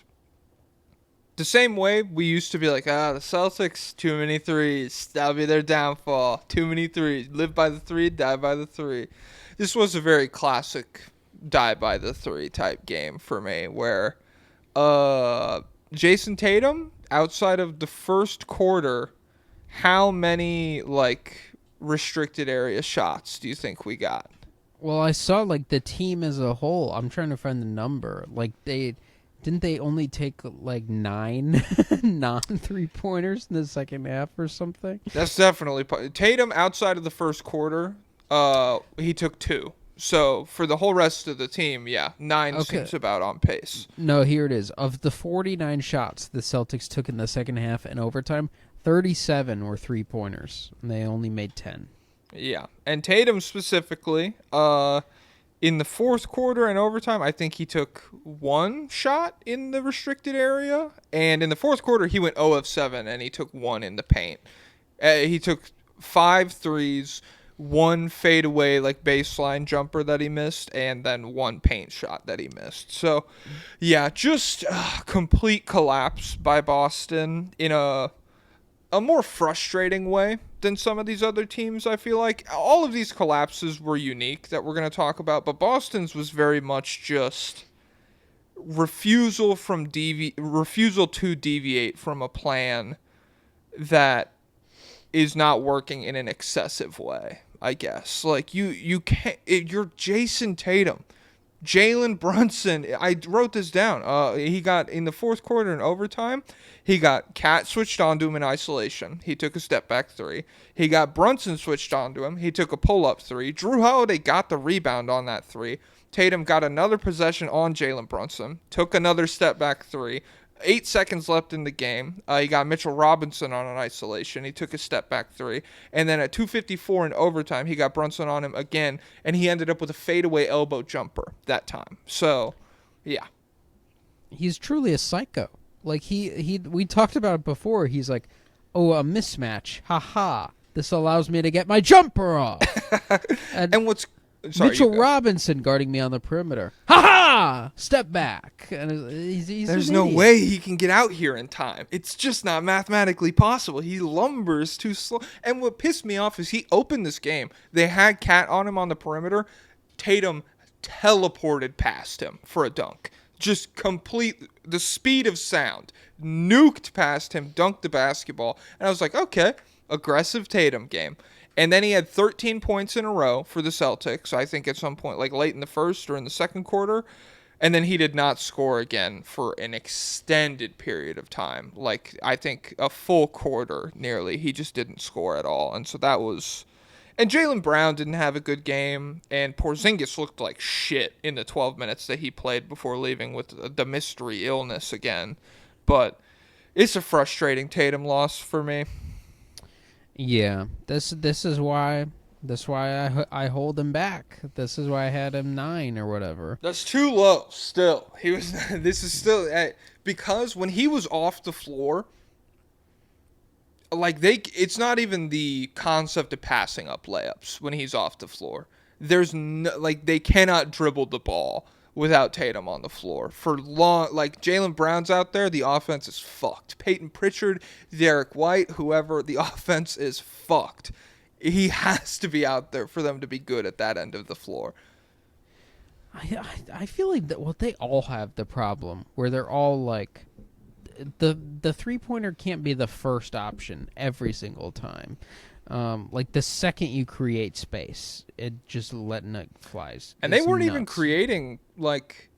the same way we used to be like, the Celtics, too many threes. That'll be their downfall. Too many threes. Live by the 3, die by the 3. This was a very classic die by the 3 type game for me where Jason Tatum, outside of the first quarter, how many restricted area shots do you think we got? Well, I saw the team as a whole. I'm trying to find the number. They only take 9 non-3-pointers in the second half or something? That's definitely Tatum outside of the first quarter. He took 2. So for the whole rest of the team, 9 seems about on pace. No, here it is. Of the 49 shots the Celtics took in the second half and overtime, 37 were 3-pointers, and they only made 10. Yeah, and Tatum specifically, in the fourth quarter and overtime, I think he took 1 shot in the restricted area, and in the fourth quarter, he went 0 of 7, and he took 1 in the paint. He took 5 threes, 1 fadeaway baseline jumper that he missed, and then 1 paint shot that he missed. So, yeah, just complete collapse by Boston in a more frustrating way than some of these other teams, I feel like. All of these collapses were unique that we're going to talk about, but Boston's was very much just refusal to deviate from a plan that is not working in an excessive way, I guess. You can't. You're Jason Tatum. Jalen Brunson, I wrote this down. He got in the fourth quarter in overtime. He got Cat switched onto him in isolation. He took a step back three. He got Brunson switched onto him. He took a pull up three. Drew Holiday got the rebound on that three. Tatum got another possession on Jalen Brunson. Took another step back three. 8 seconds left in the game. He got Mitchell Robinson on an isolation. He took a step back three. And then at 2:54 in overtime, he got Brunson on him again, and he ended up with a fadeaway elbow jumper that time. So, yeah. He's truly a psycho. Like, we talked about it before. He's like, oh, a mismatch. Ha. This allows me to get my jumper off. And what's... Sorry, Mitchell Robinson guarding me on the perimeter. Ha! Step back. And he's There's an no idiot. way he can get out here in time. It's just not mathematically possible. He lumbers too slow. And what pissed me off is he opened this game. They had Cat on him on the perimeter. Tatum teleported past him for a dunk. Just the speed of sound. Nuked past him, dunked the basketball. And I was like, okay, aggressive Tatum game. And then he had 13 points in a row for the Celtics, I think at some point, like late in the first or in the second quarter. And then he did not score again for an extended period of time. Like, I think a full quarter nearly. He just didn't score at all. And so that was... And Jaylen Brown didn't have a good game. And Porzingis looked like shit in the 12 minutes that he played before leaving with the mystery illness again. But it's a frustrating Tatum loss for me. Yeah, this is why I hold him back. This is why I had him 9 or whatever. That's too low. Still, he was. This is still because when he was off the floor, like it's not even the concept of passing up layups when he's off the floor. There's no, like they cannot dribble the ball without Tatum on the floor for long. Like Jaylen Brown's out there, the offense is fucked. Peyton Pritchard, Derek White, whoever, the offense is fucked. He has to be out there for them to be good at that end of the floor. I feel like they all have the problem where they're all like the 3-pointer can't be the first option every single time. Like the second you create space, it just letting it flies. And they weren't even creating, like,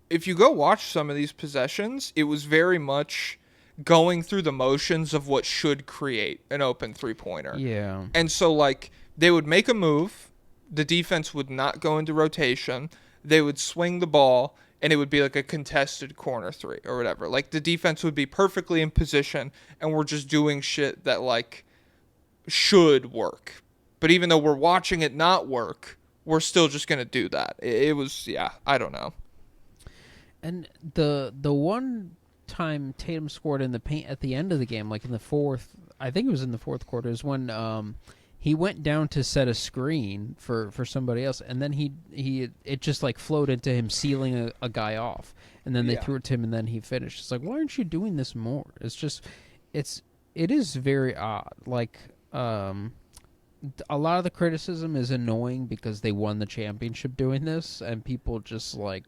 if you go watch some of these possessions, it was very much going through the motions of what should create an open 3-pointer. Yeah. And so, like, they would make a move, the defense would not go into rotation, they would swing the ball, and it would be like a contested corner 3 or whatever. Like, the defense would be perfectly in position, and we're just doing shit that, like, should work. But even though we're watching it not work, we're still just going to do that. It was, yeah, I don't know. And the one time Tatum scored in the paint at the end of the game, like in the fourth, I think it was in the fourth quarter, is when he went down to set a screen for somebody else, and then it just like flowed into him sealing a guy off, and then they threw it to him, and then he finished. It's like, why aren't you doing this more? It's just, it is very odd. Like, a lot of the criticism is annoying because they won the championship doing this, and people just like,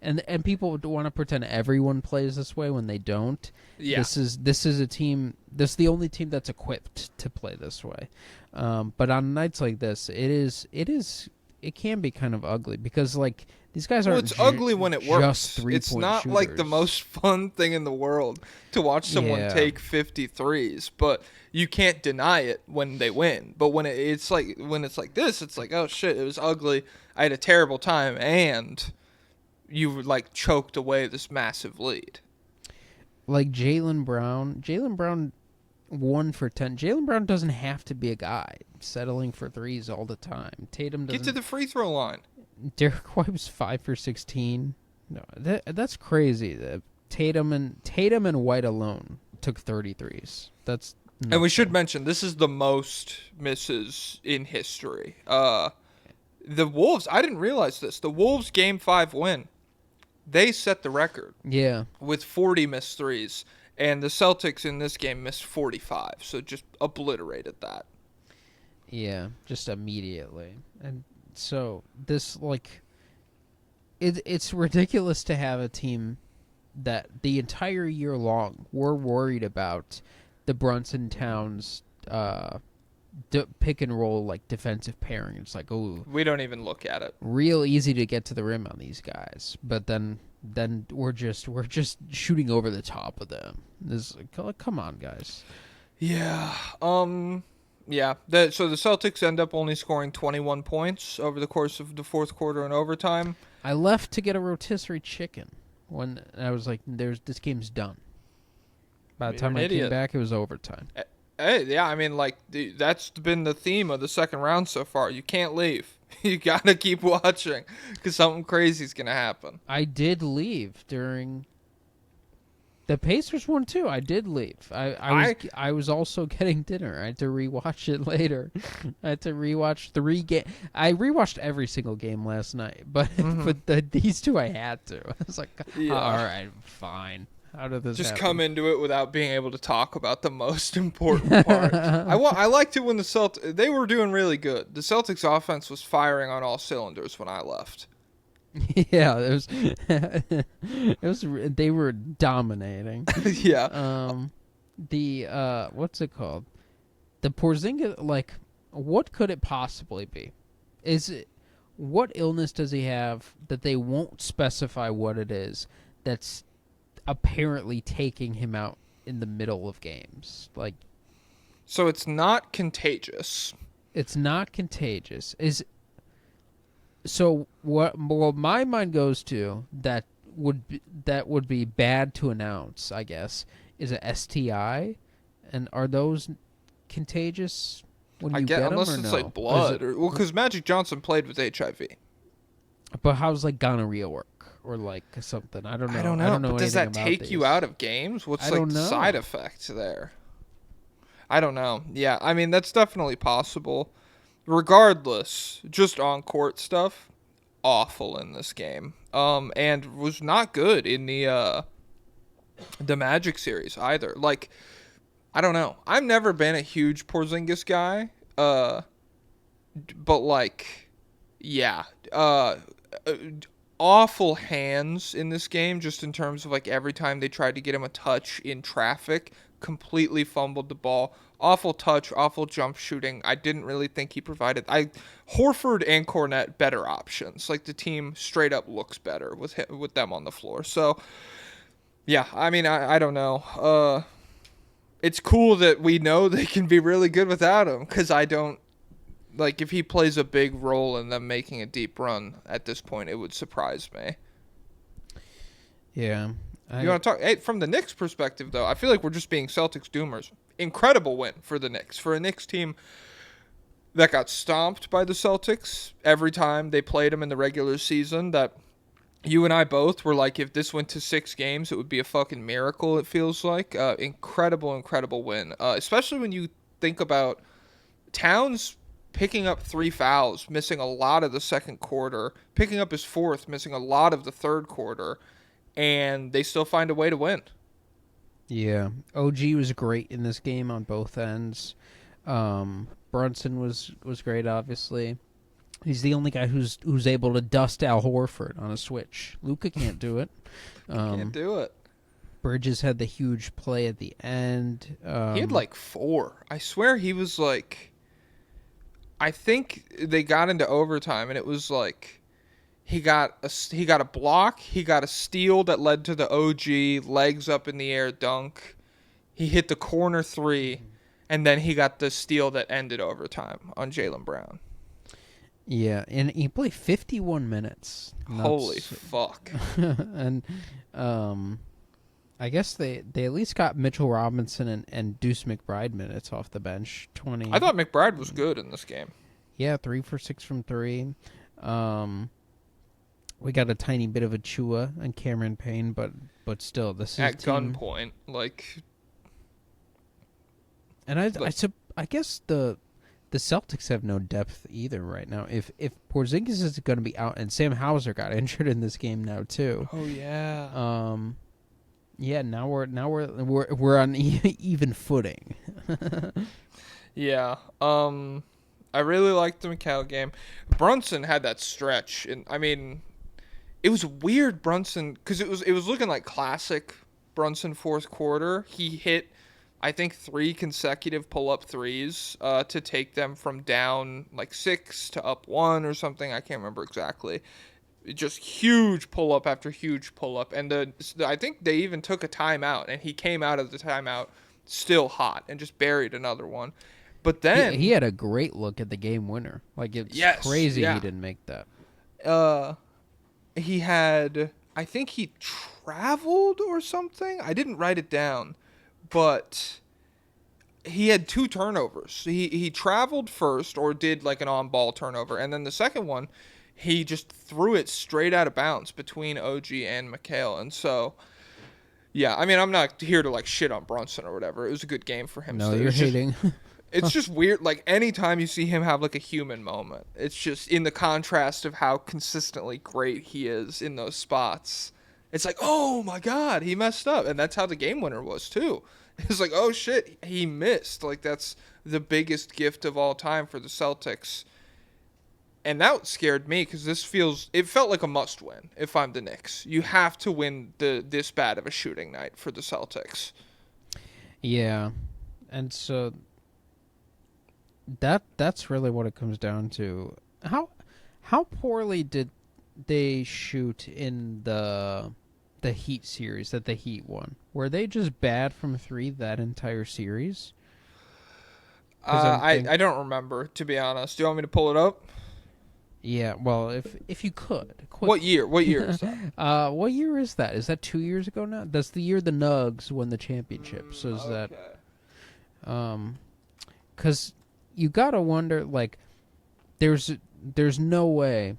and people want to pretend everyone plays this way when they don't. Yeah. This is a team. This is the only team that's equipped to play this way. But on nights like this, it can be kind of ugly because like these guys aren't. Well, it's ugly when it works. Just 3-point It's not shooters. like the most fun thing in the world to watch someone take 53s, but you can't deny it when they win. But when it's like this, it's like, oh shit, it was ugly. I had a terrible time, and you like choked away this massive lead. Like Jaylen Brown 1 for 10. Jaylen Brown doesn't have to be a guy settling for threes all the time. Tatum doesn't. Get to the free throw line. Derek White was 5 for 16. No, that's crazy. Tatum and White alone took 33s. That's nuts. And we should mention this is the most misses in history. The Wolves, I didn't realize this. The Wolves Game 5 win. They set the record. Yeah. With 40 missed threes. And the Celtics in this game missed 45. So just obliterated that. Yeah, just immediately. And so this, like, it's ridiculous to have a team that the entire year long we're worried about the Brunson Towns pick and roll like defensive pairing. It's like, oh, We don't even look at it. real easy to get to the rim on these guys, but then we're just shooting over the top of them. This, come on, guys. Yeah. Yeah. So the Celtics end up only scoring 21 points over the course of the fourth quarter and overtime. I left to get a rotisserie chicken when I was like, this game's done. By the You're time an I idiot. came back, it was overtime. Hey, yeah, I mean, like, that's been the theme of the second round so far. You can't leave. You gotta keep watching, because something crazy's gonna happen. I did leave during the Pacers one too. I did leave. I was also getting dinner. I had to rewatch it later. I had to rewatch 3 games. I rewatched every single game last night, but these two I had to. I was like, Yeah. all right, fine. How did this Just happen? come into it without being able to talk about the most important part. I liked it when the they were doing really good. The Celtics offense was firing on all cylinders when I left. Yeah, it was. They were dominating. Yeah. The what's it called? The Porzingis, like, what could it possibly be? What illness does he have that they won't specify what it is? That's apparently taking him out in the middle of games. Like, So it's not contagious. it's not contagious. So what my mind goes to that would be bad to announce, I guess, is a STI, and are those contagious when you get them, unless or it's no? like blood, because Magic Johnson played with HIV. But how's like gonorrhea work or like something? I don't know. I don't know. But does that anything take about you these. out of games? What's I like don't the know. side effect there? I don't know. Yeah, I mean that's definitely possible. Regardless, just on court stuff, awful in this game. And was not good in the Magic series either. Like, I don't know. I've never been a huge Porzingis guy. But like, yeah. Awful hands in this game, just in terms of like every time they tried to get him a touch in traffic, completely fumbled the ball. Awful touch, awful jump shooting. I didn't really think he provided. Horford and Cornette better options. Like the team straight up looks better with them on the floor. So yeah, I mean I don't know. It's cool that we know they can be really good without him, because I don't. Like, if he plays a big role in them making a deep run at this point, it would surprise me. Yeah. You want to talk? Hey, from the Knicks' perspective, though, I feel like we're just being Celtics doomers. Incredible win for the Knicks. For a Knicks team that got stomped by the Celtics every time they played them in the regular season, that you and I both were like, if this went to 6 games, it would be a fucking miracle, it feels like. Incredible win. Especially when you think about Towns picking up 3 fouls, missing a lot of the second quarter, picking up his 4th, missing a lot of the third quarter, and they still find a way to win. Yeah. OG was great in this game on both ends. Brunson was great, obviously. He's the only guy who's able to dust Al Horford on a switch. Luka can't do it. Can't do it. Bridges had the huge play at the end. He had like 4. I swear he was like... I think they got into overtime, and it was like he got a block, he got a steal that led to the OG legs up in the air dunk. He hit the corner 3, and then he got the steal that ended overtime on Jaylen Brown. Yeah, and he played 51 minutes. Holy fuck! And I guess they at least got Mitchell Robinson and Deuce McBride minutes off the bench. 20. I thought McBride was good in this game. Yeah, 3 for 6 from 3. We got a tiny bit of a Chua and Cameron Payne, but still, this is At team. gunpoint, like. And I guess the Celtics have no depth either right now. If Porzingis is going to be out, and Sam Hauser got injured in this game now too. Oh yeah. Yeah, now we're on even footing. Yeah. I really liked the Macau game. Brunson had that stretch, and I mean, it was weird. Brunson, because it was looking like classic Brunson fourth quarter. He hit I think 3 consecutive pull-up threes to take them from down like 6 to up 1 or something. I can't remember exactly. Just huge pull-up after huge pull-up. And I think they even took a timeout, and he came out of the timeout still hot and just buried another one. But then he had a great look at the game winner. Like, it's crazy he didn't make that. He had, I think he traveled or something. I didn't write it down, but he had 2 turnovers. He traveled first, or did like an on-ball turnover, and then the second one, he just threw it straight out of bounds between OG and McHale. And so, yeah, I mean, I'm not here to like shit on Brunson or whatever. It was a good game for him. No, so you're hating. It's just weird. Like, anytime you see him have like a human moment, it's just in the contrast of how consistently great he is in those spots. It's like, oh my God, he messed up. And that's how the game winner was too. It's like, oh shit, he missed. Like, that's the biggest gift of all time for the Celtics. And that scared me, because it felt like a must win if I'm the Knicks. You have to win this bad of a shooting night for the Celtics. Yeah. And so that's really what it comes down to. How poorly did they shoot in the Heat series that the Heat won? Were they just bad from 3 that entire series? I don't remember, to be honest. Do you want me to pull it up? Yeah, well, if you could. What year is that? What year is that? Is that 2 years ago now? That's the year the Nugs won the championship. So is okay. that? Because you gotta wonder, like, there's no way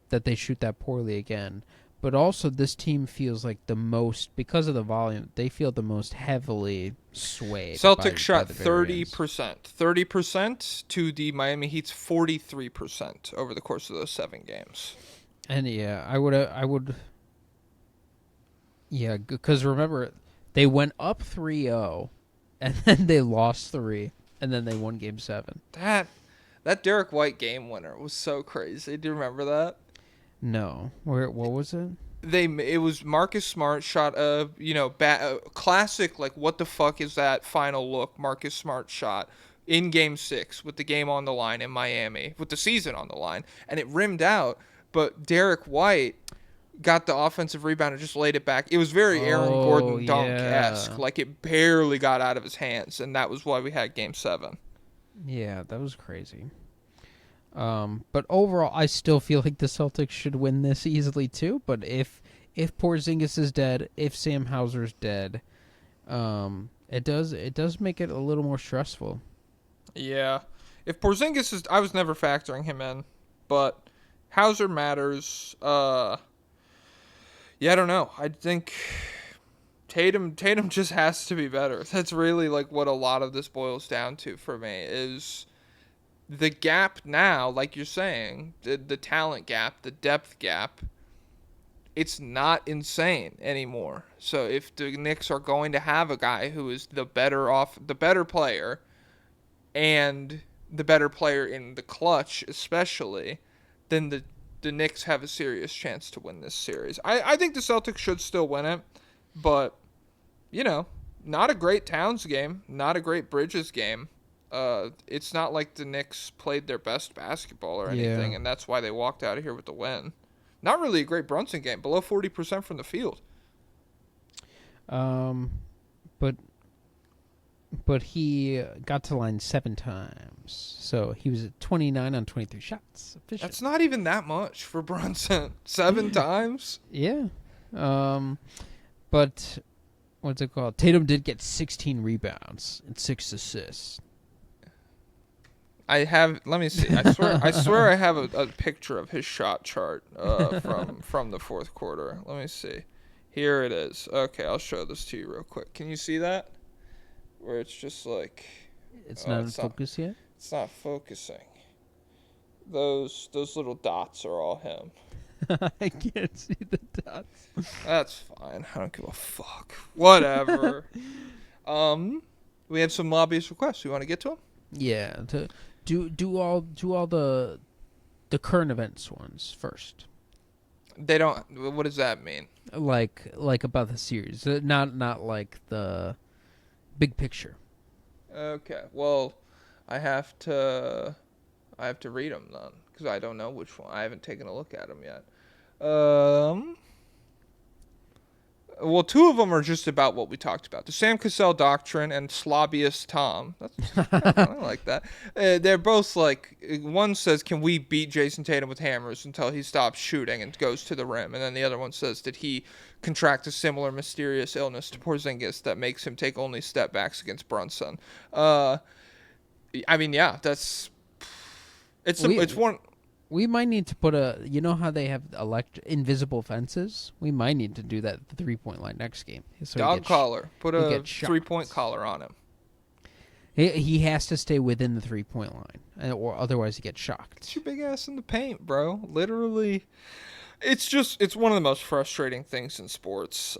that they shoot that poorly again. But also, this team feels like the most, because of the volume, they feel the most heavily swayed. Celtics shot 30%. 30% to the Miami Heat's 43% over the course of those 7 games. And yeah, I would. Yeah, because remember, they went up 3-0, and then they lost 3, and then they won Game 7. That Derek White game winner was so crazy. Do you remember that? No. What was it? It was Marcus Smart shot a classic, like, what the fuck is that final look Marcus Smart shot in Game 6 with the game on the line in Miami, with the season on the line, and it rimmed out, but Derek White got the offensive rebound and just laid it back. It was very Aaron Gordon dunk-esque. Yeah. Like, it barely got out of his hands, and that was why we had Game 7. Yeah, that was crazy. But overall, I still feel like the Celtics should win this easily too. But if Porzingis is dead, if Sam Hauser's dead, it does make it a little more stressful. Yeah, if Porzingis is, I was never factoring him in, but Hauser matters. Yeah, I don't know. I think Tatum just has to be better. That's really like what a lot of this boils down to for me is. The gap now, like you're saying, the talent gap, the depth gap, it's not insane anymore. So if the Knicks are going to have a guy who is the better player, and the better player in the clutch especially, then the Knicks have a serious chance to win this series. I think the Celtics should still win it, but, not a great Towns game, not a great Bridges game. It's not like the Knicks played their best basketball or anything, and that's why they walked out of here with the win. Not really a great Brunson game, below 40% from the field. But he got to line 7 times, so he was at 29 on 23 shots. Efficient. That's not even that much for Brunson. 7 times? Yeah. But what's it called? Tatum did get 16 rebounds and 6 assists. Let me see. I swear I have a picture of his shot chart from the fourth quarter. Let me see. Here it is. Okay, I'll show this to you real quick. Can you see that? Where it's just like... It's not in focus yet? It's not focusing. Those little dots are all him. I can't see the dots. That's fine. I don't give a fuck. Whatever. We have some lobbyist requests. You want to get to them? Yeah. Do all the current events ones first. They don't. What does that mean? Like about the series, not like the big picture. Okay. Well, I have to read them then because I don't know which one. I haven't taken a look at them yet. Well, two of them are just about what we talked about. The Sam Cassell Doctrine and Slobius Tom. I like that. They're both like, one says, can we beat Jason Tatum with hammers until he stops shooting and goes to the rim? And then the other one says, did he contract a similar mysterious illness to Porzingis that makes him take only step backs against Brunson? I mean, yeah, it's one. We might need to put you know how they have invisible fences? We might need to do that at the 3-point line next game. So Dog collar. Put a 3-point collar on him. He has to stay within the 3-point line, or otherwise he gets shocked. It's your big ass in the paint, bro. Literally. It's one of the most frustrating things in sports.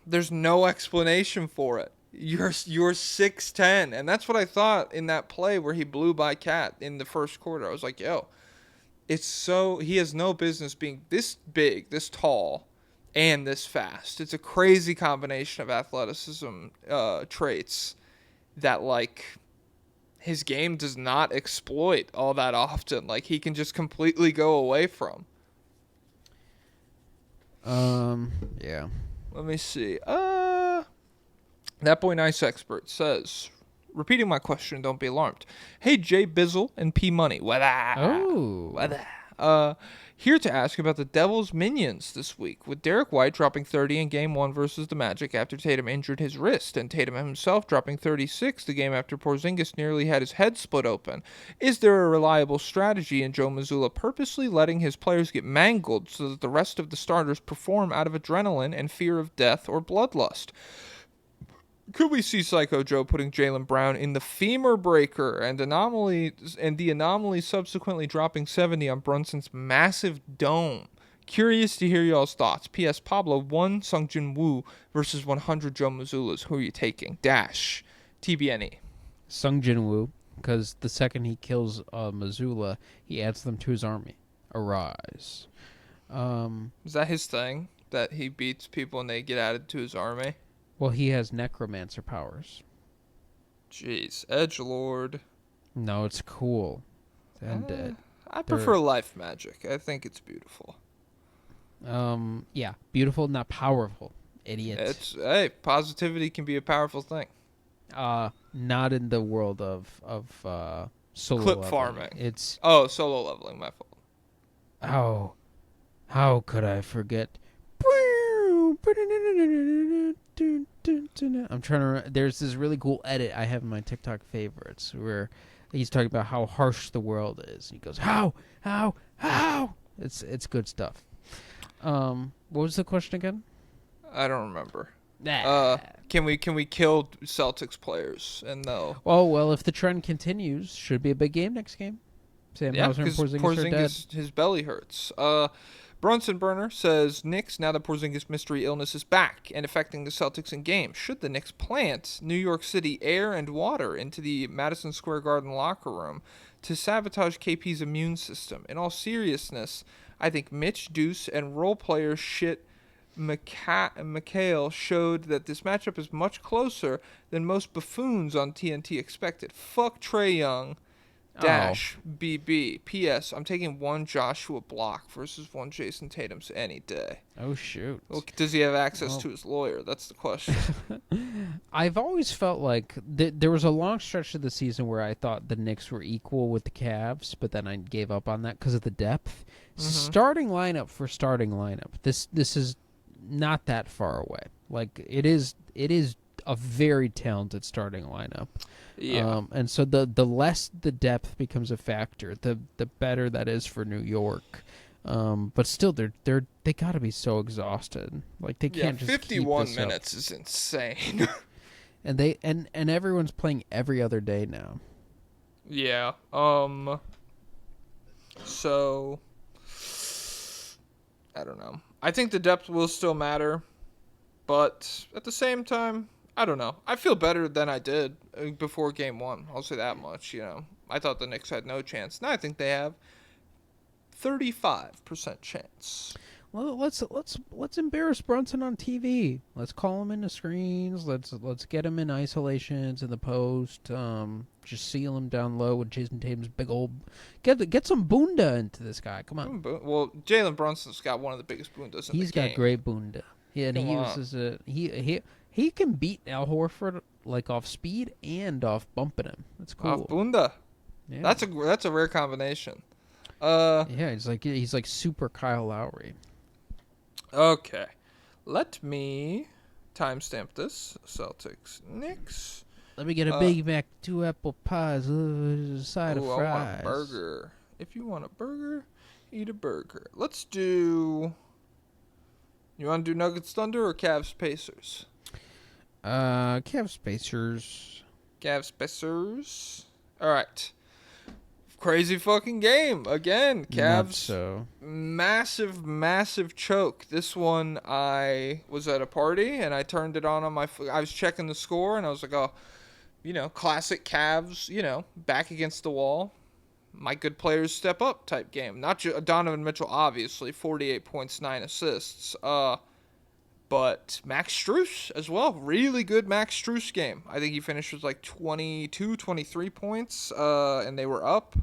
There's no explanation for it. You're 6'10", and that's what I thought in that play where he blew by Cat in the first quarter. I was like, yo, he has no business being this big, this tall, and this fast. It's a crazy combination of athleticism traits that, like, his game does not exploit all that often. Like, he can just completely go away from. Yeah. Let me see. That Boy Nice Expert says, repeating my question, don't be alarmed. Hey, Jay Bizzle and P Money. Here to ask about the Devils' minions this week, with Derek White dropping 30 in Game 1 versus the Magic after Tatum injured his wrist, and Tatum himself dropping 36 the game after Porzingis nearly had his head split open. Is there a reliable strategy in Joe Mazzulla purposely letting his players get mangled so that the rest of the starters perform out of adrenaline and fear of death or bloodlust? Could we see Psycho Joe putting Jaylen Brown in the femur breaker and the anomaly subsequently dropping 70 on Brunson's massive dome? Curious to hear y'all's thoughts. P.S. Pablo 1 Sungjin Woo versus 100 Joe Mazzulla's. Who are you taking? Dash. TBNE. Sungjin Woo, because the second he kills Mazzulla, he adds them to his army. Arise. Is that his thing? That he beats people and they get added to his army? Well, he has necromancer powers. Jeez. Edgelord. No, it's cool. And I prefer life magic. I think it's beautiful. Yeah, beautiful, not powerful. Idiot. Positivity can be a powerful thing. Not in the world of solo clip leveling. farming. Solo leveling. My fault. How could I forget? I'm trying to. There's this really cool edit I have in my TikTok favorites where he's talking about how harsh the world is. He goes, how? It's good stuff. What was the question again? I don't remember. Can we kill Celtics players and they'll? Well, if the trend continues, should be a big game next game. Sam Hauser and Porzingis are dead. His belly hurts. Brunson Burner says, Knicks, now that Porzingis' mystery illness is back and affecting the Celtics in games, should the Knicks plant New York City air and water into the Madison Square Garden locker room to sabotage KP's immune system? In all seriousness, I think Mitch, Deuce, and role player shit McHale showed that this matchup is much closer than most buffoons on TNT expected. Fuck Trae Young. BB. P.S. I'm taking one Joshua Block versus one Jason Tatum's any day. Oh, shoot. Well, does he have access to his lawyer? That's the question. I've always felt like there was a long stretch of the season where I thought the Knicks were equal with the Cavs, but then I gave up on that because of the depth. Mm-hmm. Starting lineup for starting lineup. This is not that far away. Like, it is a very talented starting lineup. Yeah. And so the less the depth becomes a factor, the better that is for New York. But still, they got to be so exhausted. Like, they can't just 51 keep this minutes up. is insane. And they and everyone's playing every other day now. Yeah. So I don't know. I think the depth will still matter, but at the same time, I don't know. I feel better than I did before Game 1. I'll say that much, I thought the Knicks had no chance. Now I think they have 35% chance. Well, let's embarrass Brunson on TV. Let's call him into screens. Let's get him in isolations in the post. Just seal him down low with Jason Tatum's big old. Get some bunda into this guy. Come on. Well, Jalen Brunson's got one of the biggest bundas in He's the game. got great bunda. Yeah, and Come he on. uses it. He can beat Al Horford like off speed and off bumping him. That's cool. Off bunda. Yeah. That's a rare combination. Yeah, he's like super Kyle Lowry. Okay. Let me timestamp this. Celtics, Knicks. Let me get a Big Mac, 2 apple pies, a side of I fries. want a burger. If you want a burger, eat a burger. Let's do... You want to do Nuggets Thunder or Cavs Pacers? Cavs Pacers. Cavs Pacers. All right. Crazy fucking game. Again, Cavs. Not so. Massive choke. This one, I was at a party and I turned it on my I was checking the score and I was like, oh, classic Cavs, back against the wall. My good players step up type game. Not just Donovan Mitchell, obviously, 48 points, 9 assists. But Max Strus as well. Really good Max Strus game. I think he finished with like 22, 23 points, and they were up.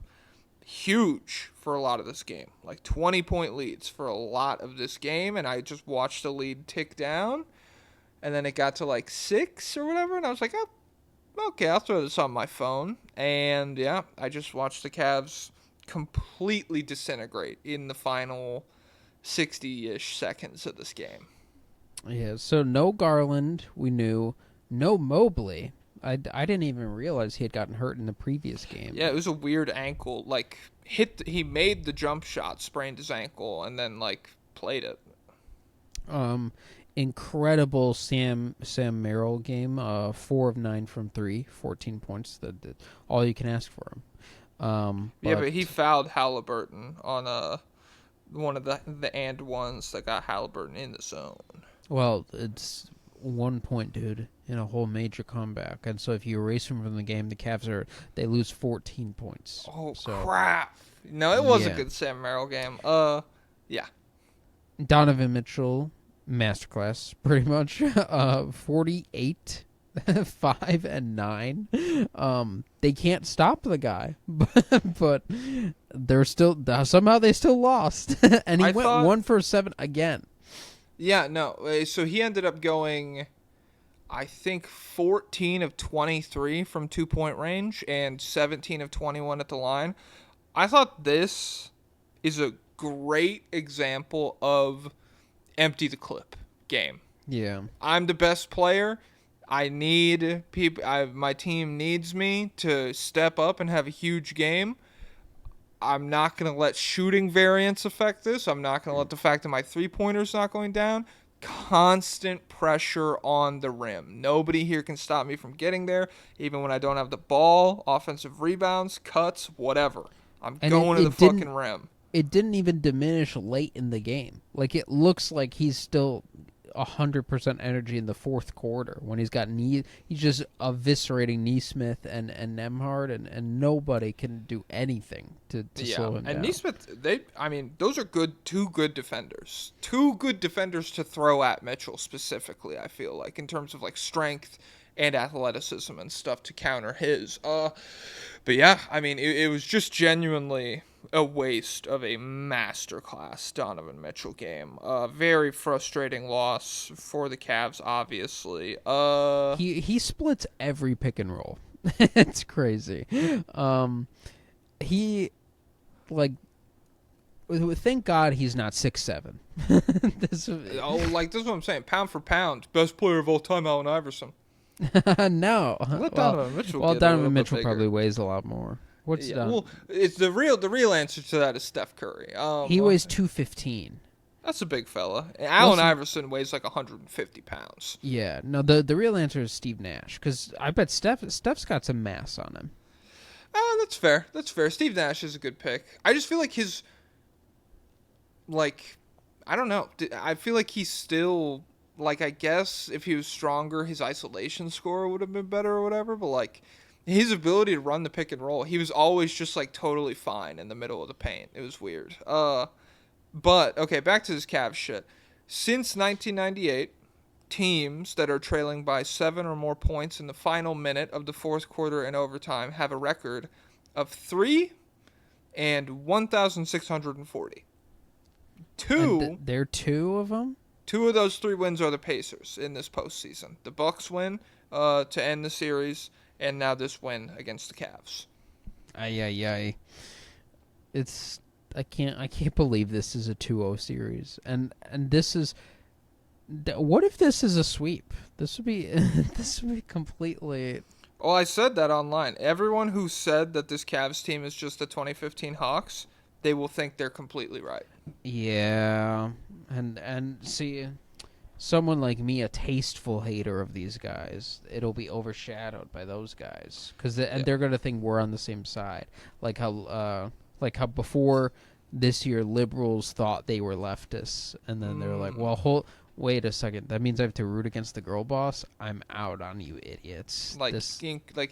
Huge for a lot of this game. Like 20-point leads for a lot of this game, and I just watched the lead tick down, and then it got to like 6 or whatever, and I was like, oh, okay, I'll throw this on my phone. And, yeah, I just watched the Cavs completely disintegrate in the final 60-ish seconds of this game. Yeah, so no Garland, we knew. No Mobley. I didn't even realize he had gotten hurt in the previous game. Yeah, it was a weird ankle. Like, he made the jump shot, sprained his ankle, and then, like, played it. Incredible Sam Merrill game. 4 of 9 from 3, 14 points. That all you can ask for him. But he fouled Halliburton on one of the and ones that got Halliburton in the zone. Well, it's 1 point, dude, in a whole major comeback. And so if you erase him from the game, the Cavs they lose 14 points. Oh, so, crap. No, it was a yeah. good Sam Merrill game. Yeah. Donovan Mitchell, masterclass, pretty much. 48, 5, and 9. They can't stop the guy, but they're still somehow they still lost, and he went 1 for 7 again. Yeah, no. So he ended up going, I think, 14 of 23 from 2-point range and 17 of 21 at the line. I thought this is a great example of empty the clip game. Yeah. I'm the best player. I need people. My team needs me to step up and have a huge game. I'm not going to let shooting variance affect this. I'm not going to let the fact that my three-pointer's not going down. Constant pressure on the rim. Nobody here can stop me from getting there, even when I don't have the ball, offensive rebounds, cuts, whatever. I'm going to the fucking rim. It didn't even diminish late in the game. Like, it looks like he's still 100% energy in the fourth quarter when he's just eviscerating Nesmith and Nembhard, and nobody can do anything to slow him down. And Nesmith, those are two good defenders. Two good defenders to throw at Mitchell specifically, I feel like, in terms of like strength and athleticism and stuff to counter his. But yeah, it was just genuinely a waste of a masterclass Donovan Mitchell game. Very frustrating loss for the Cavs, obviously. He splits every pick and roll. It's crazy. He, like, thank God he's not 6'7". This is what I'm saying. Pound for pound, best player of all time, Allen Iverson. No. Donovan Mitchell. Donovan Mitchell probably weighs a lot more. What's done? Well, it's the real answer to that is Steph Curry. He weighs 215. That's a big fella. Allen Iverson weighs like 150 pounds. Yeah, no. The real answer is Steve Nash, because I bet Steph's got some mass on him. That's fair. Steve Nash is a good pick. I just feel like his, like, I don't know. I feel like he's still, like, I guess if he was stronger, his isolation score would have been better or whatever. But like, his ability to run the pick and roll, he was always just like totally fine in the middle of the paint. It was weird. But, okay, back to this Cavs shit. Since 1998, teams that are trailing by 7 or more points in the final minute of the fourth quarter and overtime have a record of 3 and 1,640. There are two of them? Two of those 3 wins are the Pacers in this postseason. The Bucks win to end the series, and now this win against the Cavs. Ay. It's I can't believe this is a 2-0 series. And this is what if this is a sweep? This would be completely. Oh, I said that online. Everyone who said that this Cavs team is just the 2015 Hawks, they will think they're completely right. Yeah. And see, someone like me, a tasteful hater of these guys, it'll be overshadowed by those guys and they're going to think we're on the same side. Like how before this year liberals thought they were leftists, and then they're like, well, wait a second, that means I have to root against the girl boss? I'm out on you idiots. Like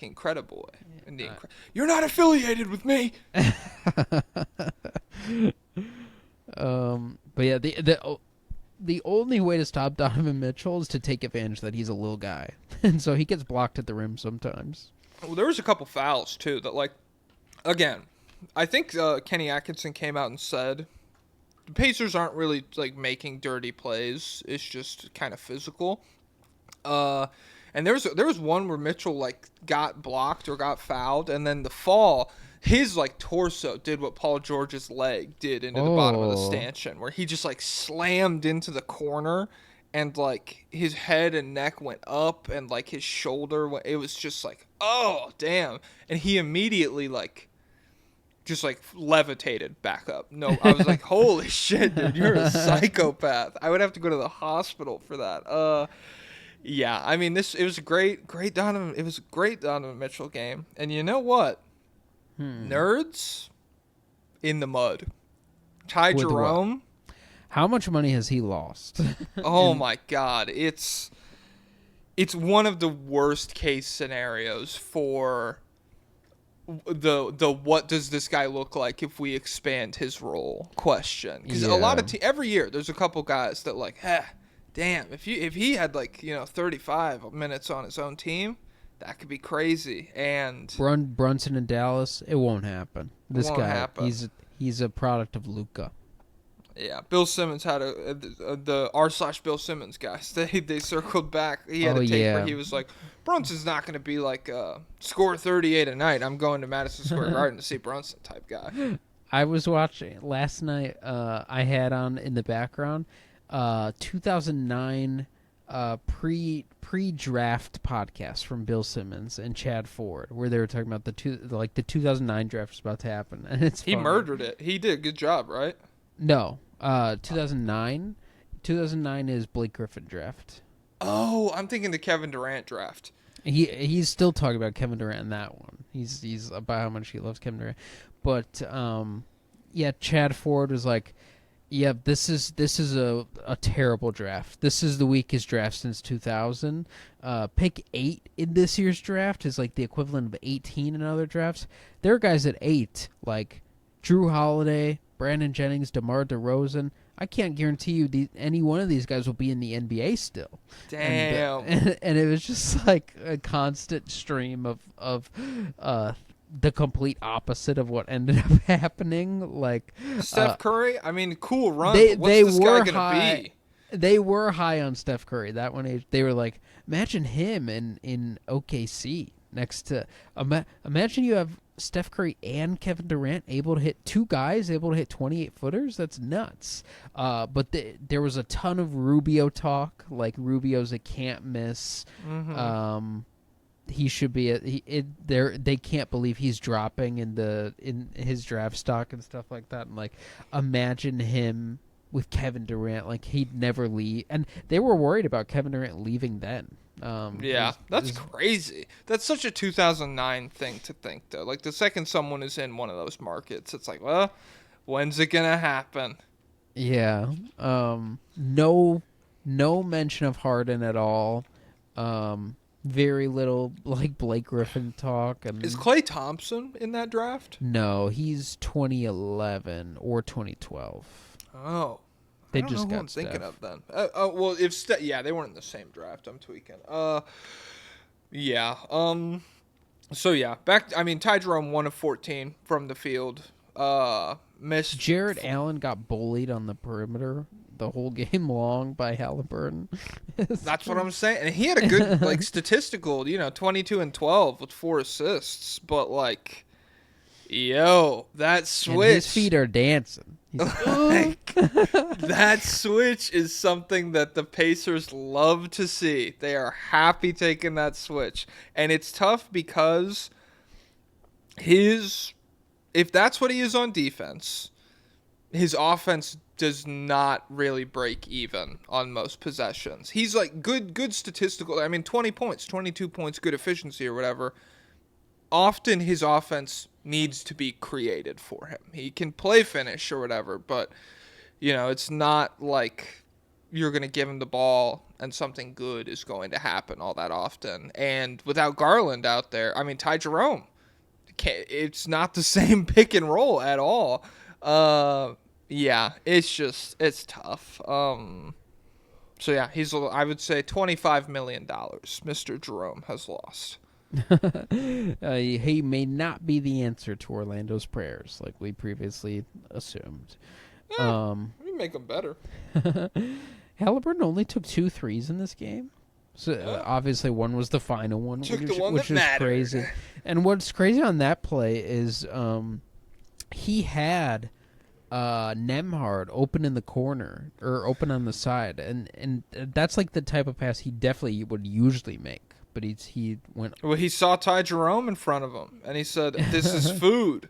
Incredible way. You're not affiliated with me. But yeah, the only way to stop Donovan Mitchell is to take advantage that he's a little guy. And so he gets blocked at the rim sometimes. Well, there was a couple fouls, too, that, like, again, I think Kenny Atkinson came out and said the Pacers aren't really, like, making dirty plays. It's just kind of physical. And there was one where Mitchell, like, got blocked or got fouled, and then the fall, his, like, torso did what Paul George's leg did into the bottom of the stanchion, where he just, like, slammed into the corner, and, like, his head and neck went up, and, like, his shoulder went, it was just like, oh, damn. And he immediately, like, just, like, levitated back up. No, I was like, holy shit, dude, you're a psychopath. I would have to go to the hospital for that. Yeah, I mean, it was a great Donovan Mitchell game. And you know what? Nerds in the mud. Ty Jerome. How much money has he lost? Oh my God. It's one of the worst case scenarios for the what does this guy look like if we expand his role question. Because a lot of every year there's a couple guys that like, damn, if he had like, 35 minutes on his own team, that could be crazy. And Brunson in Dallas, it won't happen. This guy, he's a product of Luka. Yeah, Bill Simmons had the r/Bill Simmons guys. They circled back. He had a tape where he was like, Brunson's not going to be like score 38 a night. I'm going to Madison Square Garden to see Brunson type guy. I was watching last night. I had on in the background 2009 pre-draft podcast from Bill Simmons and Chad Ford, where they were talking about the 2009 draft was about to happen, and he murdered it. He did a good job, right? No, 2009. 2009 is Blake Griffin draft. Oh, I'm thinking the Kevin Durant draft. He's still talking about Kevin Durant in that one. He's about how much he loves Kevin Durant, but Chad Ford was like, yeah, this is a terrible draft. This is the weakest draft since 2000. Pick 8 in this year's draft is like the equivalent of 18 in other drafts. There are guys at 8 like Drew Holiday, Brandon Jennings, DeMar DeRozan. I can't guarantee you any one of these guys will be in the NBA still. Damn. And it was just like a constant stream of the complete opposite of what ended up happening. Like Steph Curry, I mean, cool run. What's this guy gonna be? They were high on Steph Curry. That one age, they were like, imagine him in OKC next to. Imagine you have Steph Curry and Kevin Durant able to hit 28 footers. That's nuts. But there was a ton of Rubio talk. Like Rubio's a can't miss. Mm-hmm. He should be they can't believe he's dropping in his draft stock and stuff like that. And like, imagine him with Kevin Durant, like he'd never leave. And they were worried about Kevin Durant leaving then. That's crazy. That's such a 2009 thing to think, though. Like, the second someone is in one of those markets, it's like, well, when's it gonna happen? Yeah. No mention of Harden at all. Very little like Blake Griffin talk. Is Klay Thompson in that draft? No, he's 2011 or 2012. Oh. They I don't just know who got I'm thinking Steph. of then. Well, if they weren't in the same draft. I'm tweaking. Yeah. So yeah, Ty Jerome 1 of 14 from the field. Missed. Jared Allen got bullied on the perimeter the whole game long by Halliburton. That's what I'm saying. And he had a good like statistical, 22 and 12 with 4 assists. But like, yo, that switch. And his feet are dancing. He's like, that switch is something that the Pacers love to see. They are happy taking that switch. And it's tough because if that's what he is on defense, his offense does not really break even on most possessions. He's like good statistical. 20 points, 22 points, good efficiency or whatever. Often his offense needs to be created for him. He can play finish or whatever, but it's not like you're going to give him the ball and something good is going to happen all that often. And without Garland out there, Ty Jerome, it's not the same pick and roll at all. Yeah, it's tough. So yeah, I would say $25 million Mr. Jerome has lost. He may not be the answer to Orlando's prayers, like we previously assumed. We make them better. Halliburton only took 2 threes in this game. So obviously one was the final one, which is crazy. And what's crazy on that play is he had Nemhard open in the corner or open on the side, and that's like the type of pass he definitely would usually make. But he went. Well, he saw Ty Jerome in front of him, and he said, "This is food."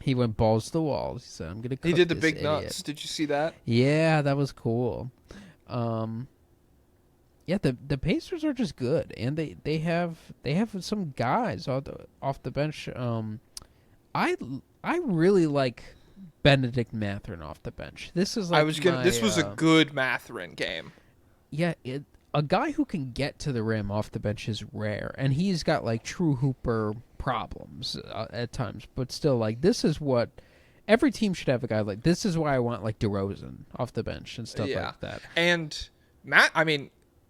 He went balls to the wall. He said, "I'm gonna." Cook he did the this big idiot. nuts. Did you see that? Yeah, that was cool. Yeah, the Pacers are just good, and they have some guys off the bench. I really like Benedict Mathurin off the bench. This is like this was a good Mathurin game. Yeah, a guy who can get to the rim off the bench is rare, and he's got like true hooper problems at times. But still, like this is what every team should have a guy like. This is why I want like DeRozan off the bench and stuff like that. And Matt,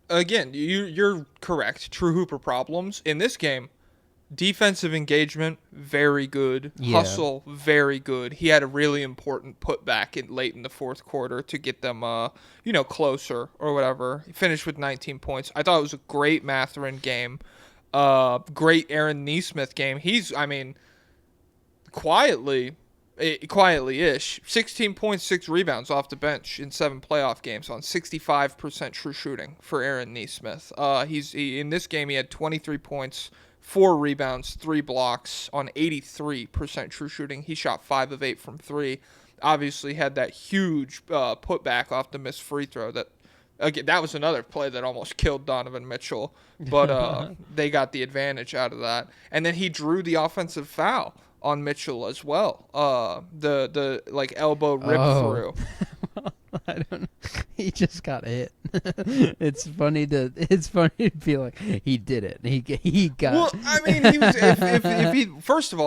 again, you're correct. True hooper problems in this game. Defensive engagement, very good. Yeah. Hustle, very good. He had a really important putback late in the fourth quarter to get them, closer or whatever. He finished with 19 points. I thought it was a great Mathurin game. Great Aaron Nesmith game. He's, quietly-ish. 16 points, 6 rebounds off the bench in 7 playoff games on 65% true shooting for Aaron Nesmith. In this game, he had 23 points, 4 rebounds, 3 blocks on 83% true shooting. He shot 5 of 8 from 3. Obviously had that huge putback off the missed free throw that was another play that almost killed Donovan Mitchell, but they got the advantage out of that. And then he drew the offensive foul on Mitchell as well. The elbow rip through. I don't know. He just got hit. It's funny to be like he did it. He got. Well, he was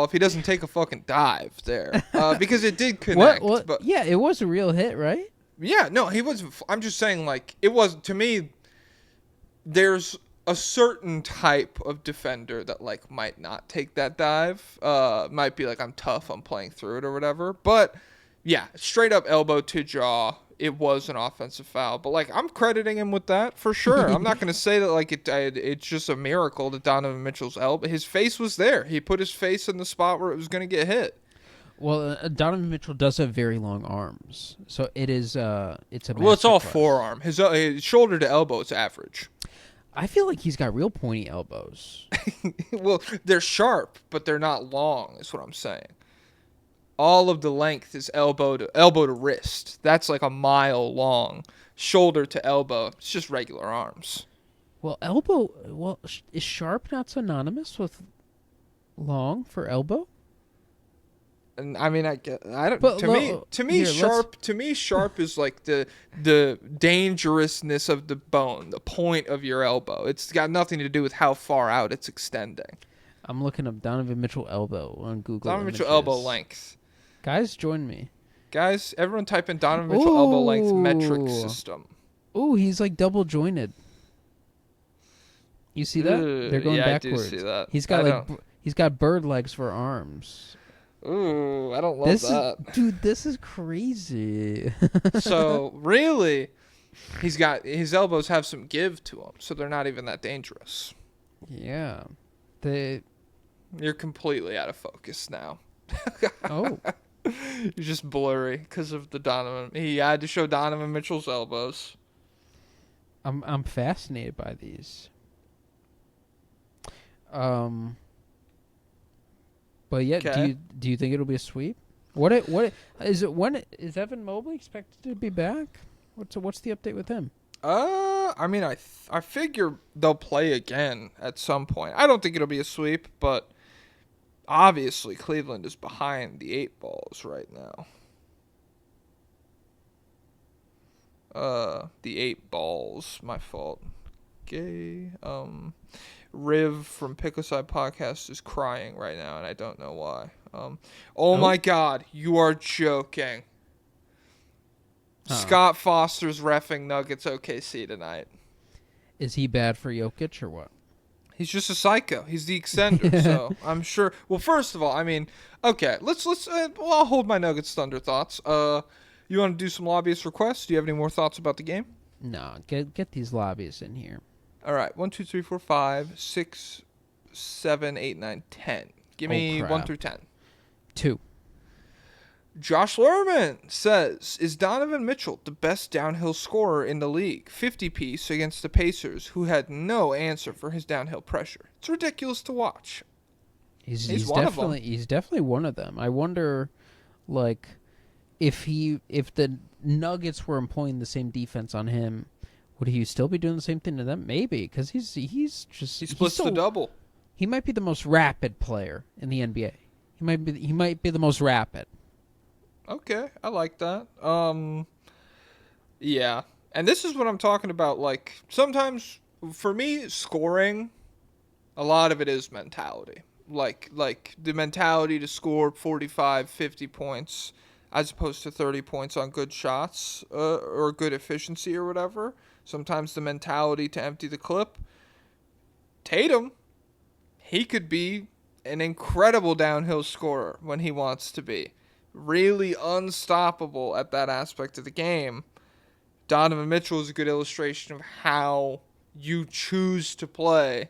if he doesn't take a fucking dive there, because it did connect. But yeah, it was a real hit, right? Yeah, no, he was. I'm just saying, like it was to me. There's a certain type of defender that like might not take that dive. Might be like, I'm tough, I'm playing through it or whatever. But yeah, straight up elbow to jaw. It was an offensive foul, but like I'm crediting him with that for sure. I'm not going to say that like it's just a miracle that Donovan Mitchell's elbow. His face was there. He put his face in the spot where it was going to get hit. Well, Donovan Mitchell does have very long arms, so it's a. Well, it's all masterclass. forearm. His shoulder to elbow is average. I feel like he's got real pointy elbows. Well, they're sharp, but they're not long. Is what I'm saying. All of the length is elbow to wrist. That's like a mile long. Shoulder to elbow, it's just regular arms. Well, is sharp not synonymous with long for elbow? And I don't. But To me, sharp is like the dangerousness of the bone, the point of your elbow. It's got nothing to do with how far out it's extending. I'm looking up Donovan Mitchell elbow on Google. Donovan Mitchell Images. elbow length. Guys, join me. Guys, everyone type in Donovan Mitchell elbow length metric Ooh. system. Ooh, he's like double jointed. You see that? They're going backwards. I do see that. He's got bird legs for arms. Ooh, I don't love that. Dude, this is crazy. So, really, his elbows have some give to them, so they're not even that dangerous. Yeah. You're completely out of focus now. Oh. You're just blurry because of the Donovan. He had to show Donovan Mitchell's elbows. I'm fascinated by these. But yeah, Okay. do you think it'll be a sweep? What is it? When is Evan Mobley expected to be back? What's the update with him? I mean, I figure they'll play again at some point. I don't think it'll be a sweep, but obviously Cleveland is behind the 8 balls right now. The 8 balls, my fault. Okay. Riv from Pickle-Side Podcast is crying right now, and I don't know why. My God, you are joking. Scott Foster's reffing Nuggets OKC tonight. Is he bad for Jokic or what? He's just a psycho. He's the extender, so I'm sure. Well, first of all, I mean, okay, let's. I'll hold my Nuggets Thunder thoughts. You want to do some lobbyist requests? Do you have any more thoughts about the game? No, get these lobbyists in here. All right, 1, 2, 3, 4, 5, 6, 7, 8, 9, 10. Give me 1 through 10. 2. Josh Lerman says, is Donovan Mitchell the best downhill scorer in the league? 50-piece against the Pacers, who had no answer for his downhill pressure. It's ridiculous to watch. He's definitely one of them. I wonder, like, if the Nuggets were employing the same defense on him, would he still be doing the same thing to them? Maybe, because he splits the double. He might be the most rapid player in the NBA. He might be the most rapid. Okay, I like that. Yeah. And this is what I'm talking about. Like, sometimes, for me, scoring, a lot of it is mentality. Like the mentality to score 45, 50 points as opposed to 30 points on good shots or good efficiency or whatever. Sometimes the mentality to empty the clip. Tatum, he could be an incredible downhill scorer when he wants to be. Really unstoppable at that aspect of the game. Donovan Mitchell is a good illustration of how you choose to play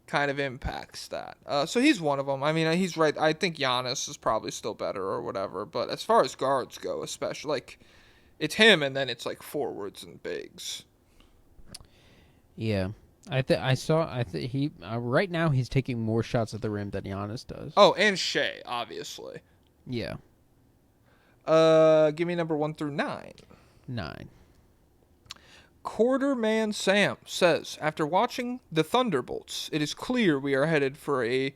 kind of impacts that. So he's one of them. I mean, he's right. I think Giannis is probably still better or whatever. But as far as guards go, especially, like, it's him and then it's like forwards and bigs. Yeah. He right now he's taking more shots at the rim than Giannis does. Oh, and Shea, obviously. Yeah. Give me number 1 through 9. 9. Quarterman Sam says, after watching the Thunderbolts, it is clear we are headed for a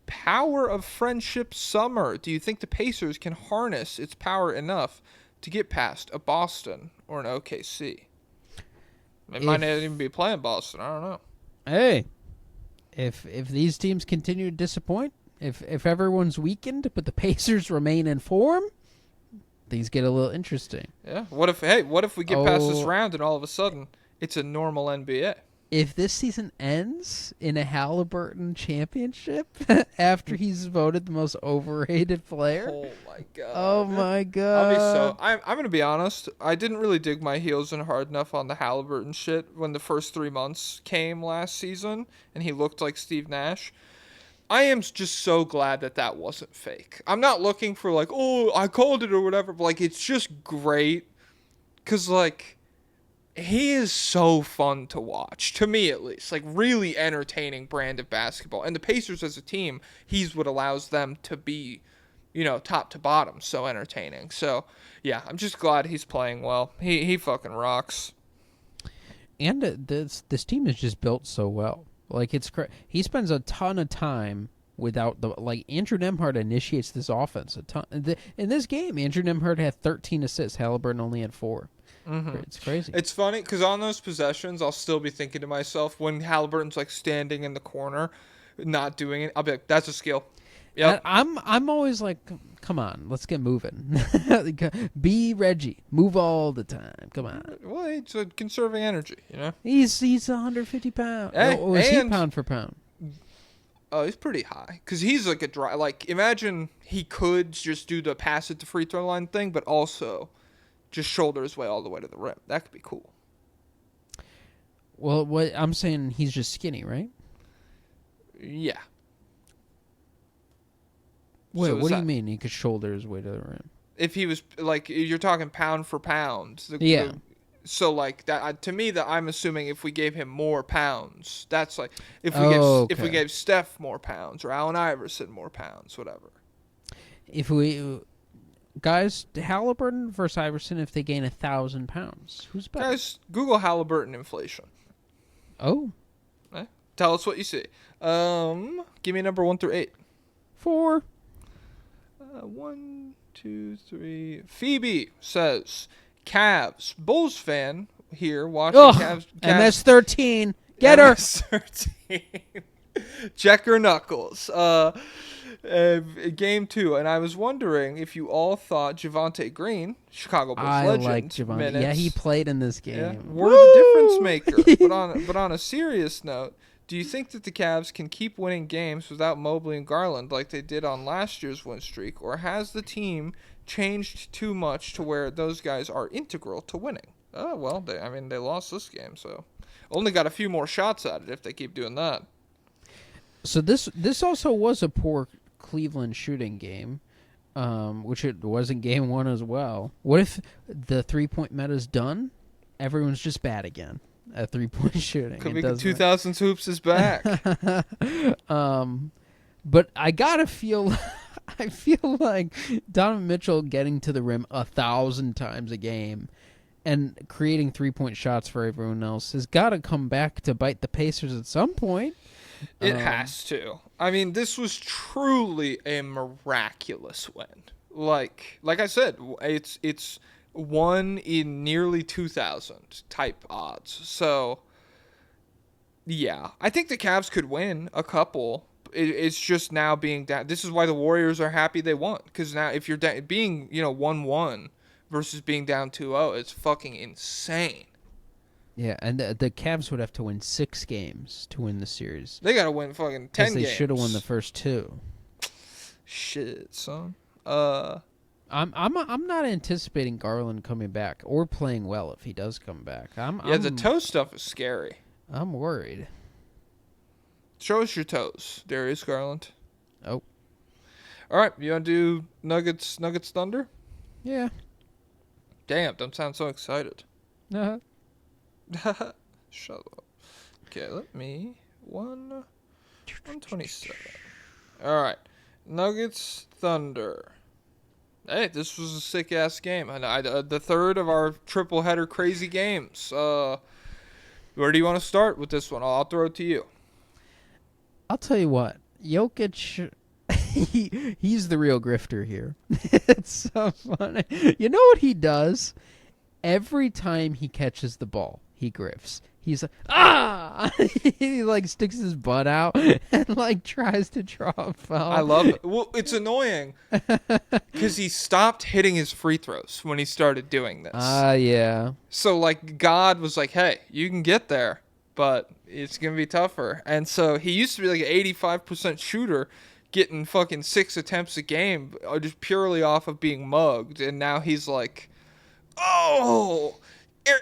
power of friendship summer. Do you think the Pacers can harness its power enough to get past a Boston or an OKC? They might not even be playing Boston. I don't know. Hey, if these teams continue to disappoint, if everyone's weakened but the Pacers remain in form, things get a little interesting. Yeah. What if we get past this round and all of a sudden it's a normal NBA? If this season ends in a Halliburton championship after he's voted the most overrated player. Oh my god. Oh my god. I'm going to be honest, I didn't really dig my heels in hard enough on the Halliburton shit when the first 3 months came last season and he looked like Steve Nash. I am just so glad that wasn't fake. I'm not looking for like, oh, I called it or whatever, but like it's just great cuz like he is so fun to watch, to me at least. Like, really entertaining brand of basketball. And the Pacers as a team, he's what allows them to be, top to bottom, so entertaining. So, yeah, I'm just glad he's playing well. He fucking rocks. And this team is just built so well. Like, he spends a ton of time without Andrew Nembhard initiates this offense a ton. In this game, Andrew Nembhard had 13 assists. Halliburton only had 4. Mm-hmm. It's crazy. It's funny because on those possessions, I'll still be thinking to myself when Halliburton's like standing in the corner, not doing it. I'll be like, "That's a skill." Yep. I'm always like, come on, let's get moving. Be Reggie, move all the time. Come on. Well, it's conserving energy, you know. He's 150 pounds. Hey, Oh, is he and- pound for pound? Oh, he's pretty high. Because he's like a dry... Like, imagine he could just do the pass at the free throw line thing, but also just shoulder his way all the way to the rim. That could be cool. Well, what I'm saying, he's just skinny, right? Yeah. Wait, So what is do you that- mean he could shoulder his way to the rim? If he was... Like, you're talking pound for pound. Yeah. So, like, that to me, that I'm assuming if we gave him more pounds, that's like... If we Okay. gave Steph more pounds, or Allen Iverson more pounds, whatever. If we... Guys, Halliburton versus Iverson, if they gain 1,000 pounds, who's better? Guys, Google Halliburton inflation. Oh, Tell us what you see. Give me number 1 through 8. 4. 1, 2, 3. Phoebe says, Cavs. Bulls fan here watching Ugh, Cavs. MS-13. Get her. MS-13. Checker knuckles. Game 2, and I was wondering if you all thought Javonte Green, Chicago Bulls I legend, like Javonte. minutes, Yeah, he played in this game. yeah, were the difference maker. But on a serious note, do you think that the Cavs can keep winning games without Mobley and Garland like they did on last year's win streak, or has the team changed too much to where those guys are integral to winning? Oh, well, they lost this game, so only got a few more shots at it if they keep doing that. So this also was a poor Cleveland shooting game, which it was in game 1 as well. What if the 3-point meta's done? Everyone's just bad again at 3-point shooting. Could It be doesn't- 2000s hoops is back. But I gotta feel, I feel like Donovan Mitchell getting to the rim 1,000 times a game and creating 3-point shots for everyone else has got to come back to bite the Pacers at some point. It has to. I mean, this was truly a miraculous win. Like I said, it's one in nearly 2,000 type odds. So, yeah, I think the Cavs could win a couple. It's just now being down. This is why the Warriors are happy they won, because now if you're being 1-1 versus being down 2-0, it's fucking insane. Yeah, and the Cavs would have to win 6 games to win the series. They gotta win fucking 10 Because they games. should have won the first 2. Shit, son. I'm not anticipating Garland coming back or playing well if he does come back. The toe stuff is scary. I'm worried. Show us your toes, Darius Garland. Oh. All right, you want to do Nuggets Thunder? Yeah. Damn, don't sound so excited. Uh-huh. Shut up. Okay, let me 127. All right, Nuggets Thunder. Hey, this was a sick ass game, and the third of our triple header crazy games. Where do you want to start with this one? I'll throw it to you. I'll tell you what, Jokic, he's the real grifter here. It's so funny. You know what he does? Every time he catches the ball, he grifts. He's like, ah! He like sticks his butt out and like tries to draw a foul. I love it. Well, it's annoying because he stopped hitting his free throws when he started doing this. Yeah. So, like, God was like, hey, you can get there, but it's going to be tougher. And so he used to be like an 85% shooter, getting fucking 6 attempts a game just purely off of being mugged. And now he's like, oh,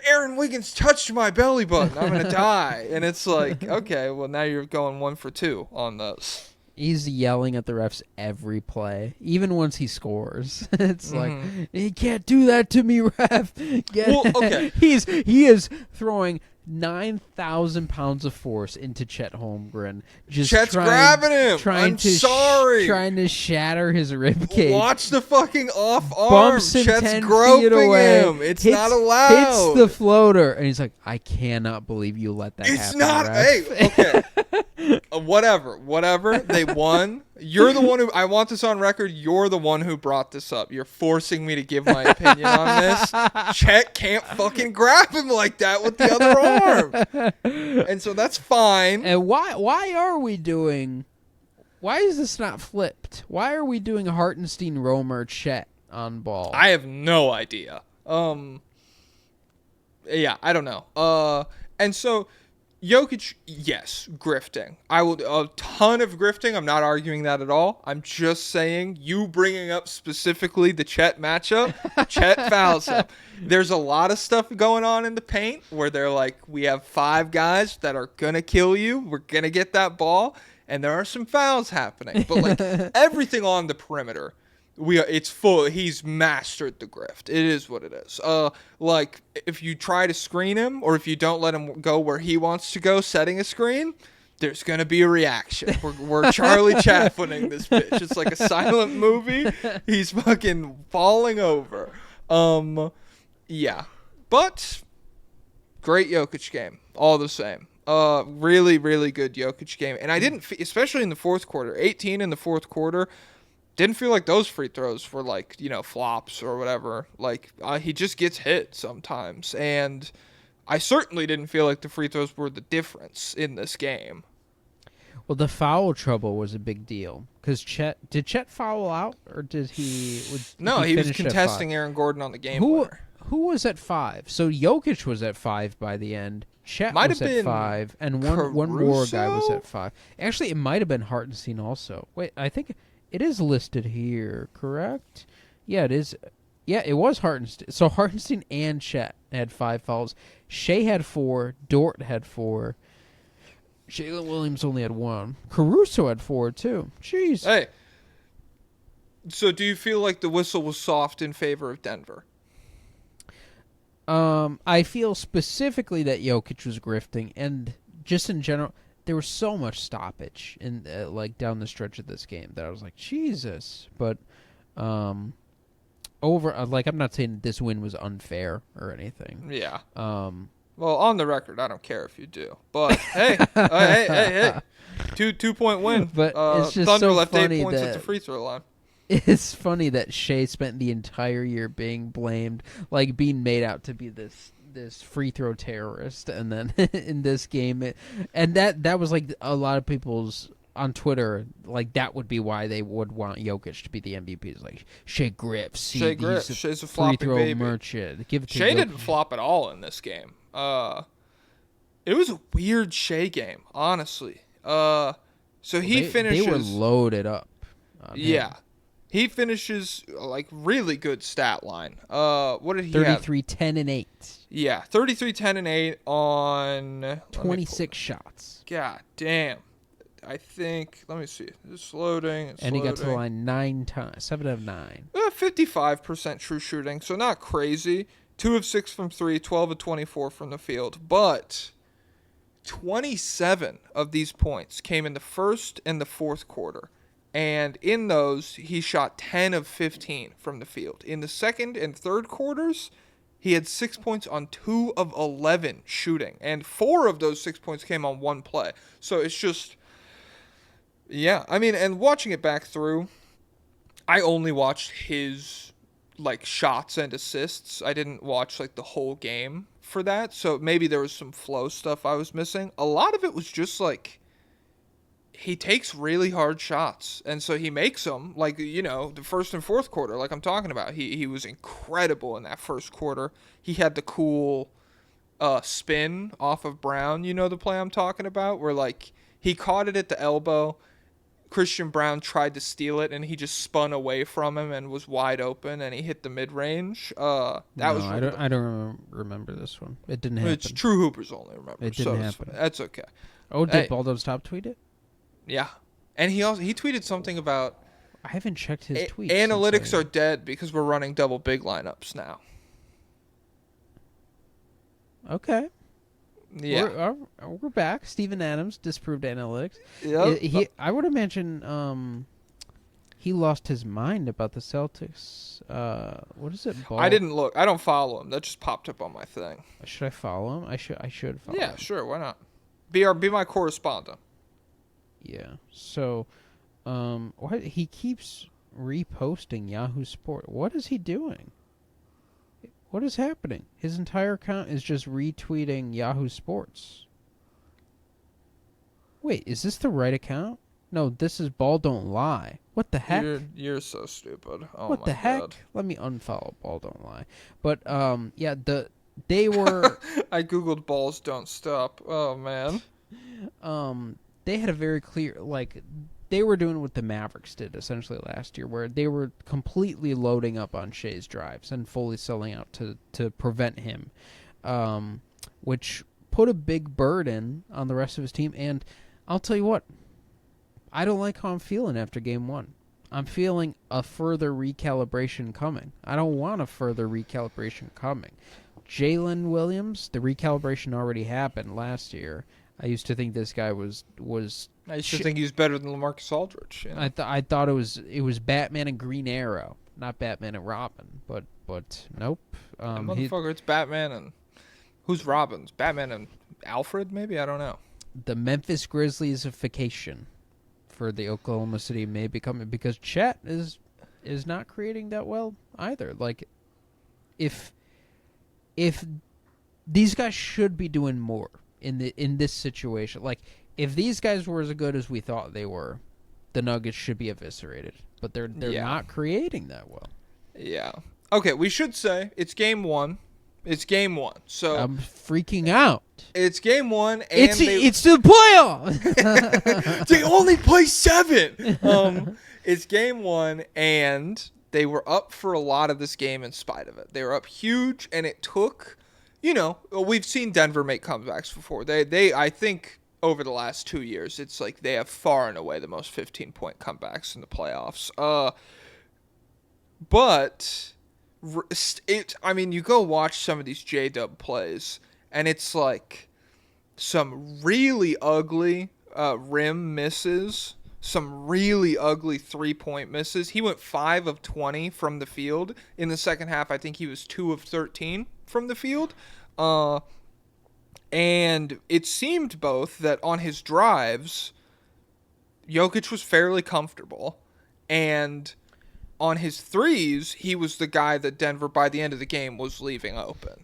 Aaron Wiggins touched my belly button. I'm going to die. And it's like, okay, well, now you're going 1 for 2 on those. He's yelling at the refs every play, even once he scores. It's like, he can't do that to me, ref. Okay. He is throwing 9,000 pounds of force into Chet Holmgren. Chet's grabbing him. I'm sorry. Trying to shatter his ribcage. Watch the fucking off arm. Bumps him Chet's 10 groping feet away. him. It's not allowed. Hits the floater, and he's like, I cannot believe you let that It's happen. not. ref. Hey, okay. Whatever. They won. You're the one who. I want this on record. You're the one who brought this up. You're forcing me to give my opinion on this. Chet can't fucking grab him like that with the other arm, and so that's fine. And why are we doing Why is this not flipped? Why are we doing Hartenstein, Romer, Chet on ball? I have no idea. Yeah, I don't know. And so Jokic, yes, grifting. I will a ton of grifting. I'm not arguing that at all. I'm just saying you bringing up specifically the Chet matchup. Chet fouls him. There's a lot of stuff going on in the paint where they're like, we have 5 guys that are gonna kill you. We're gonna get that ball, and there are some fouls happening. But like everything on the perimeter. It's full. He's mastered the grift. It is what it is. Like if you try to screen him, or if you don't let him go where he wants to go, setting a screen, there's gonna be a reaction. We're Charlie Chaplining this bitch. It's like a silent movie. He's fucking falling over. Yeah, but great Jokic game, all the same. Really, really good Jokic game, and I didn't, especially in the fourth quarter, 18 in the fourth quarter. Didn't feel like those free throws were like, flops or whatever. Like, he just gets hit sometimes. And I certainly didn't feel like the free throws were the difference in this game. Well, the foul trouble was a big deal. Because did Chet foul out? Or did he... No, he was contesting Aaron Gordon on the game winner. Who was at 5? So Jokic was at 5 by the end. Chet was at 5. And one more guy was at 5. Actually, it might have been Hartenstein also. Wait, I think... It is listed here, correct? Yeah, it is. Yeah, it was Hartenstein. So Hartenstein and Chet had 5 fouls. Shea had 4. Dort had 4. Jalen Williams only had 1. Caruso had 4, too. Jeez. Hey. So do you feel like the whistle was soft in favor of Denver? I feel specifically that Jokic was grifting, and just in general... There was so much stoppage in down the stretch of this game that I was like, Jesus. But I'm not saying this win was unfair or anything. Yeah. Well, on the record, I don't care if you do. But hey, hey. 2-point win. But it's just Thunder so left funny 8 points that at the free throw line. It's funny that Shea spent the entire year being blamed, like being made out to be this free throw terrorist, and then in this game, and that was like a lot of people's on Twitter, like that would be why they would want Jokic to be the MVP. It's like Shea grips, Shea's a free flopping throw baby. merchant. Give it to Shea Jokic. didn't flop at all in this game. It was a weird Shea game, honestly. So he finishes. They were loaded up. Yeah. He finishes like really good stat line. What did he 33, 10, and 8. Yeah, 33, 10, and 8 on 26 shots. God damn. I think, let me see. It's loading. And he got to the line 9 times. 7 of 9. 55% true shooting, so not crazy. 2 of 6 from 3, 12 of 24 from the field. But 27 of these points came in the first and the fourth quarter. And in those, he shot 10 of 15 from the field. In the second and third quarters, he had 6 points on 2 of 11 shooting. And 4 of those 6 points came on 1 play. So it's just, yeah. I mean, and watching it back through, I only watched his, like, shots and assists. I didn't watch, like, the whole game for that. So maybe there was some flow stuff I was missing. A lot of it was just, like, he takes really hard shots, and so he makes them, like, the first and fourth quarter, like I'm talking about. He was incredible in that first quarter. He had the cool spin off of Brown, the play I'm talking about, where, like, he caught it at the elbow. Christian Brown tried to steal it, and he just spun away from him and was wide open, and he hit the mid-range. I don't remember this one. It didn't happen. It's true hoopers only remember. It didn't happen. That's okay. Oh, did Baldo's top tweet it? Yeah. And he tweeted something about I haven't checked his tweets. Analytics are dead because we're running double big lineups now. Okay. Yeah. We're back. Steven Adams disproved analytics. Yeah. I would imagine he lost his mind about the Celtics. What is it? I didn't look. I don't follow him. That just popped up on my thing. Should I follow him? I should follow him. Yeah, sure. Why not? Be my correspondent. Yeah. So, he keeps reposting Yahoo Sport. What is he doing? What is happening? His entire account is just retweeting Yahoo Sports. Wait, is this the right account? No, this is Ball Don't Lie. What the heck? You're so stupid. Oh What my the heck? God. Let me unfollow Ball Don't Lie. But yeah, they were I googled balls don't stop. Oh man. they had a very clear, like, they were doing what the Mavericks did essentially last year, where they were completely loading up on Shea's drives and fully selling out to prevent him, which put a big burden on the rest of his team. And I'll tell you what, I don't like how I'm feeling after game one. I'm feeling a further recalibration coming. I don't want a further recalibration coming. Jalen Williams, the recalibration already happened last year. I used to think this guy was. I used to think he was better than LaMarcus Aldridge. You know? I thought it was Batman and Green Arrow, not Batman and Robin. But nope. Motherfucker, it's Batman and who's Robin's? Batman and Alfred? Maybe, I don't know. The Memphis Grizzliesification for the Oklahoma City may be coming because Chet is not creating that well either. Like, if these guys should be doing more in this situation. Like, if these guys were as good as we thought they were, the Nuggets should be eviscerated. But they're not creating that well. Yeah. Okay, we should say it's game one. It's game one. So I'm freaking out. It's game one, and it's the playoffs. they only play 7. It's game one, and they were up for a lot of this game in spite of it. They were up huge, and it took, we've seen Denver make comebacks before. They I think over the last 2 years, it's like they have far and away the most 15-point comebacks in the playoffs. But you go watch some of these J-Dub plays, and it's like some really ugly rim misses, some really ugly three-point misses. He went 5 of 20 from the field. In the second half, I think he was 2 of 13 from the field. And it seemed both that on his drives, Jokic was fairly comfortable, and on his threes, he was the guy that Denver, by the end of the game, was leaving open.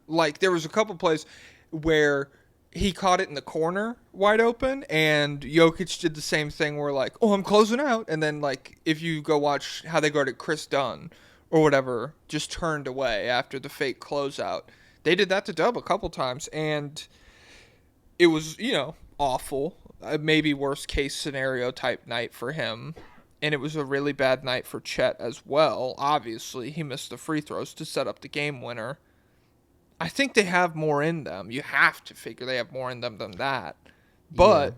Like, there was a couple plays where he caught it in the corner wide open, and Jokic did the same thing where, like, oh, I'm closing out. And then, like, if you go watch how they guarded Chris Dunn or whatever, just turned away after the fake closeout. They did that to Dub a couple times, and it was, awful. Maybe worst case scenario type night for him. And it was a really bad night for Chet as well. Obviously, he missed the free throws to set up the game winner. I think they have more in them. You have to figure they have more in them than that. But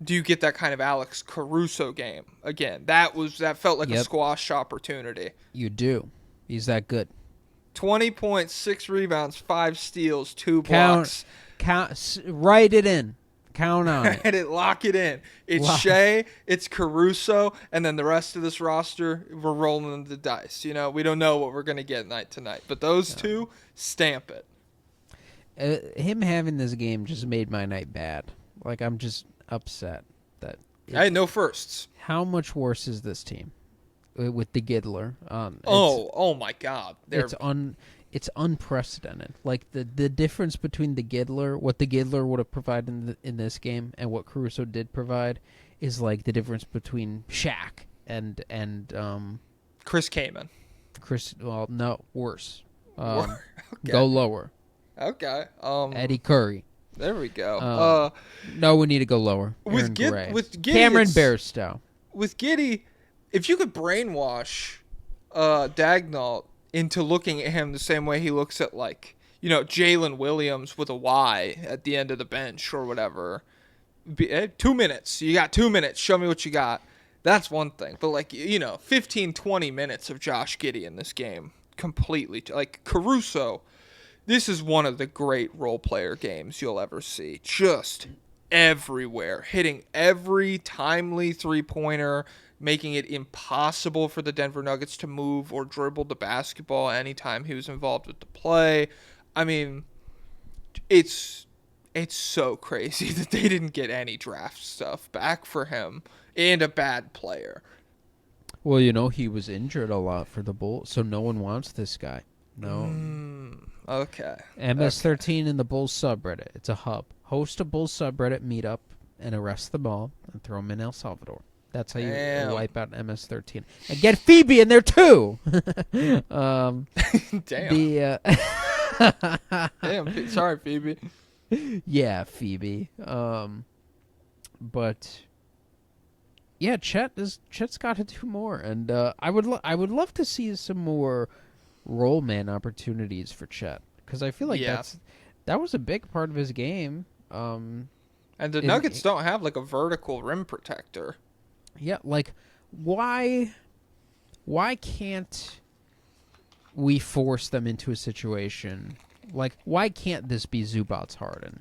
do you get that kind of Alex Caruso game again? That felt like a squash opportunity. You do. He's that good. 20 points, 6 rebounds, 5 steals, 2 blocks. Write it in. Count on it. Lock it in. It's Shea, it's Caruso, and then the rest of this roster, we're rolling the dice. We don't know what we're going to get night to night. But those two, stamp it. Him having this game just made my night bad. Like, I'm just upset that... I had no firsts. How much worse is this team with the Giddler? Oh my God. It's unprecedented. Like, the difference between the Giddler, what the Giddler would have provided in this game, and what Caruso did provide, is like the difference between Shaq and Chris Kaman. Well, no, worse. Okay. Go lower. Okay. Eddie Curry. There we go. No, we need to go lower. With Giddey, Cameron Bairstow. With Giddey, if you could brainwash Dagnall into looking at him the same way he looks at, like, Jalen Williams with a Y at the end of the bench or whatever. 2 minutes. You got 2 minutes. Show me what you got. That's one thing. But, like, 15, 20 minutes of Josh Giddey in this game. Completely. Like, Caruso, this is one of the great role player games you'll ever see. Just everywhere. Hitting every timely three-pointer, making it impossible for the Denver Nuggets to move or dribble the basketball anytime he was involved with the play. I mean, it's so crazy that they didn't get any draft stuff back for him and a bad player. Well, he was injured a lot for the Bulls, so no one wants this guy. No. Okay. MS13 in the Bulls subreddit. It's a hub. Host a Bulls subreddit meetup and arrest them all and throw them in El Salvador. That's how you Damn. wipe out MS-13. And get Phoebe in there, too! Damn. The, Damn. Sorry, Phoebe. yeah, Phoebe. But yeah, Chet's got to do more, and I would love to see some more roll man opportunities for Chet, because I feel like that was a big part of his game. And the Nuggets don't have like a vertical rim protector. Yeah, like why can't we force them into a situation? Like, why can't this be Zubats Harden?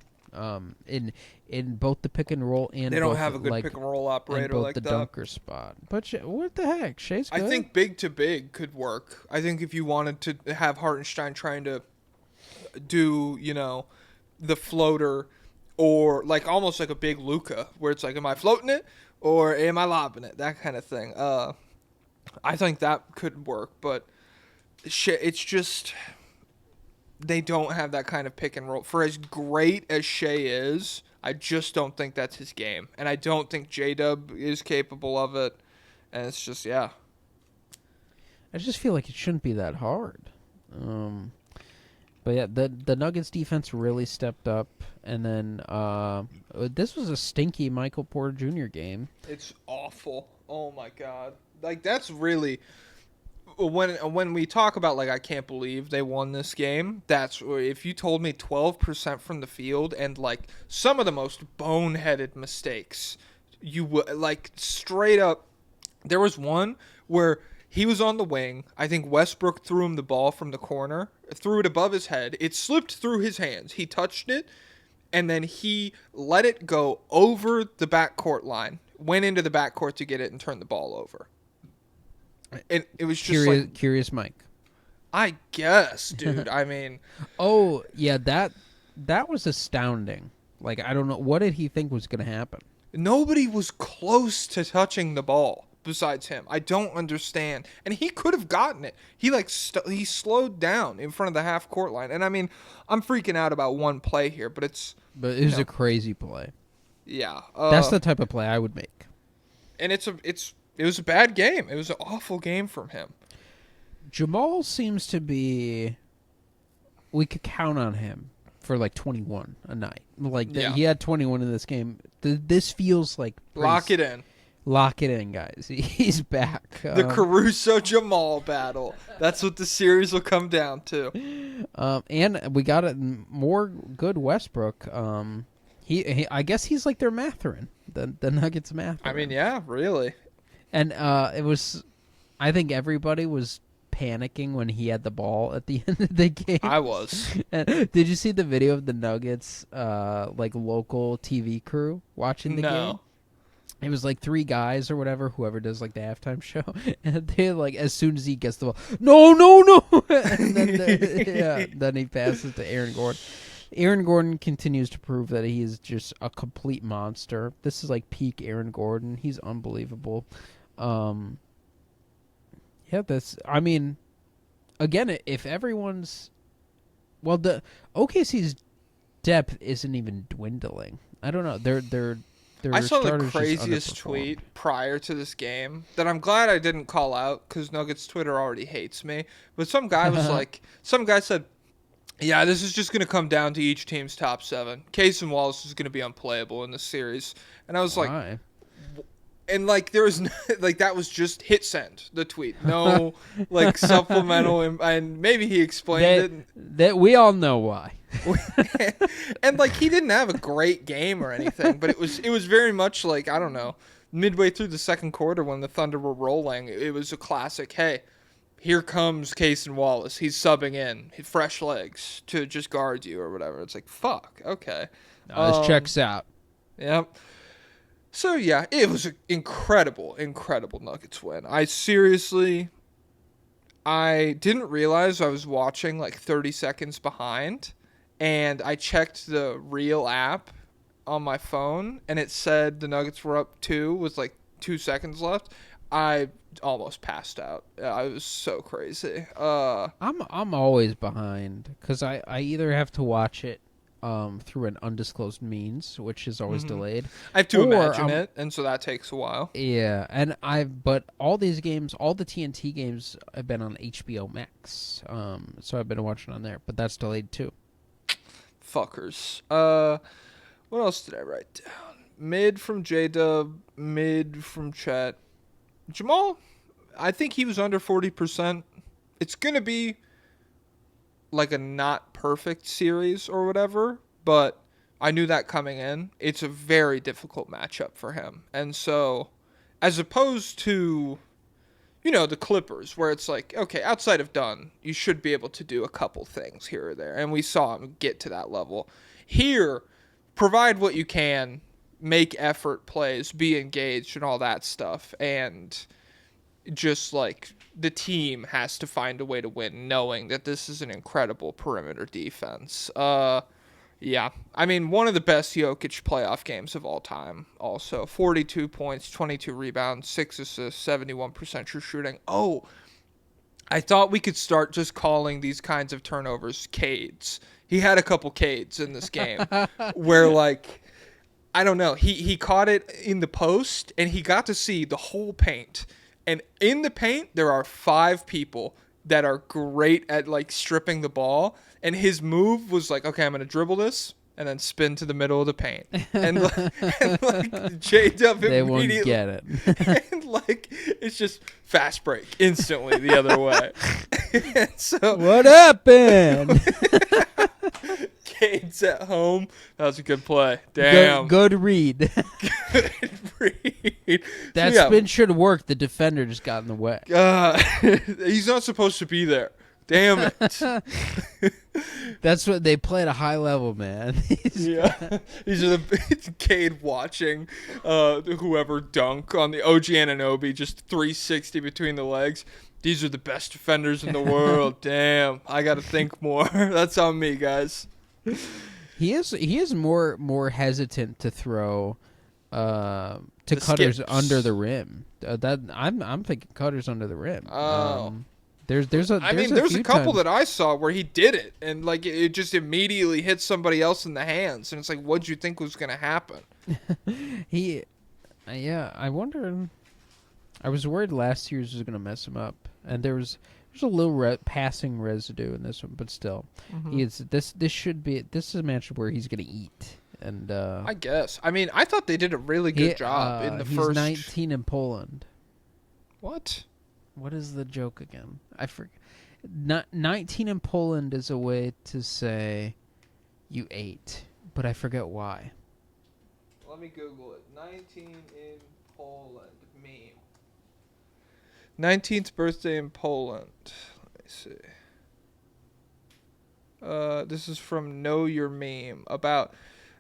In both the pick and roll and They don't both have a good like, pick and roll and operator both like the that. dunker spot. But what the heck, Shea's good. I think big to big could work. I think if you wanted to have Hartenstein trying to do, the floater, or like almost like a big Luka, where it's like, am I floating it or am I lobbing it? That kind of thing. I think that could work, but it's just they don't have that kind of pick and roll. For as great as Shea is, I just don't think that's his game, and I don't think J-Dub is capable of it. And it's just I just feel like it shouldn't be that hard. But yeah, the Nuggets defense really stepped up, and then this was a stinky Michael Porter Jr. game. It's awful. Oh my god! Like that's really when we talk about like I can't believe they won this game. That's if you told me 12% from the field and like some of the most boneheaded mistakes, you would like straight up. There was one where he was on the wing. I think Westbrook threw him the ball from the corner, threw it above his head. It slipped through his hands. He touched it, and then he let it go over the backcourt line, went into the backcourt to get it and turn the ball over. And it was just Curious Mike. I guess, dude. I mean. Oh, yeah, that was astounding. Like, I don't know. What did he think was going to happen? Nobody was close to touching the ball besides him. I don't understand. And he could have gotten it. He he slowed down in front of the half court line. And I mean, I'm freaking out about one play here, but it was a crazy play. Yeah. That's the type of play I would make. And it was a bad game. It was an awful game from him. Jamal seems to be, we could count on him for like 21 a night. Like he had 21 in this game. This feels like Lock it in. Lock it in, guys. He's back. The Caruso Jamal battle. That's what the series will come down to. And we got a more good Westbrook. He I guess he's like their Matherin, the Nuggets Matherin. I mean, yeah, really. And it was, I think everybody was panicking when he had the ball at the end of the game. I was. And did you see the video of the Nuggets, like local TV crew watching the game? It was like 3 guys or whoever does like the halftime show, and they like as soon as he gets the ball, no, and then then he passes to Aaron Gordon. Aaron Gordon continues to prove that he is just a complete monster. This is like peak Aaron Gordon. He's unbelievable. I mean, again, if everyone's, well, the OKC's depth isn't even dwindling. I don't know. They're I saw the craziest tweet prior to this game that I'm glad I didn't call out because Nuggets Twitter already hates me. But some guy was like, some guy said, yeah, this is just going to come down to each team's top 7. Case and Wallace is going to be unplayable in this series. And I was like, and like there was like that was just hit send the tweet, no like supplemental, and maybe he explained it. That we all know why. And like he didn't have a great game or anything, but it was very much like, I don't know, midway through the second quarter when the Thunder were rolling, it was a classic. Hey, here comes Case and Wallace. He's subbing in, fresh legs to just guard you or whatever. It's like, fuck, okay. This checks out. Yep. So, yeah, it was an incredible Nuggets win. I didn't realize I was watching like 30 seconds behind, and I checked the Real app on my phone, and it said the Nuggets were up 2 with like 2 seconds left. I almost passed out. I was so crazy. I'm always behind because I either have to watch it through an undisclosed means, which is always delayed. I have to Or, imagine it, and so that takes a while. Yeah, and but all these games, all the TNT games have been on HBO Max. So I've been watching on there, but that's delayed too. Fuckers. What else did I write down? Mid from J-Dub, mid from Chet. Jamal, I think he was under 40%. It's going to be like a not perfect series or whatever, but I knew that coming in. It's a very difficult matchup for him. And so, as opposed to, the Clippers, where it's like, okay, outside of Dunn, you should be able to do a couple things here or there. And we saw him get to that level. Here, provide what you can, make effort plays, be engaged and all that stuff. And just like the team has to find a way to win, knowing that this is an incredible perimeter defense. Yeah. I mean, one of the best Jokic playoff games of all time. Also, 42 points, 22 rebounds, 6 assists, 71% true shooting. Oh, I thought we could start just calling these kinds of turnovers Cades. He had a couple Cades in this game where, like, I don't know. He caught it in the post, and he got to see the whole paint. And in the paint, there are 5 people that are great at, like, stripping the ball. And his move was like, okay, I'm going to dribble this and then spin to the middle of the paint. And like J-Dub They immediately. won't get it. And, like, it's just fast break instantly the other way. And so What happened? Cade's at home. That was a good play. Damn. Good read. Good read. That So, yeah. spin should have worked. The defender just got in the way. He's not supposed to be there. Damn it. That's what they play at a high level, man. Yeah. These are it's Cade watching whoever dunk on the OG Anunoby, just 360 between the legs. These are the best defenders in the world. Damn. I got to think more. That's on me, guys. He is more hesitant to throw to The cutters skips. under the rim. I'm thinking cutters under the rim. Oh. There's a There's few a couple times- that I saw where he did it, and like it just immediately hit somebody else in the hands, and it's like, what'd you think was gonna happen? I wonder. I was worried last year's was gonna mess him up, and there's a little passing residue in this one, but still, this is a matchup where he's gonna eat, and I guess. I mean, I thought they did a really good job in the he's first. 19 in Poland. What? What is the joke again? I forget. 19 in Poland is a way to say you ate, but I forget why. Let me Google it. 19 in Poland meme. 19th birthday in Poland. Let me see. This is from Know Your Meme about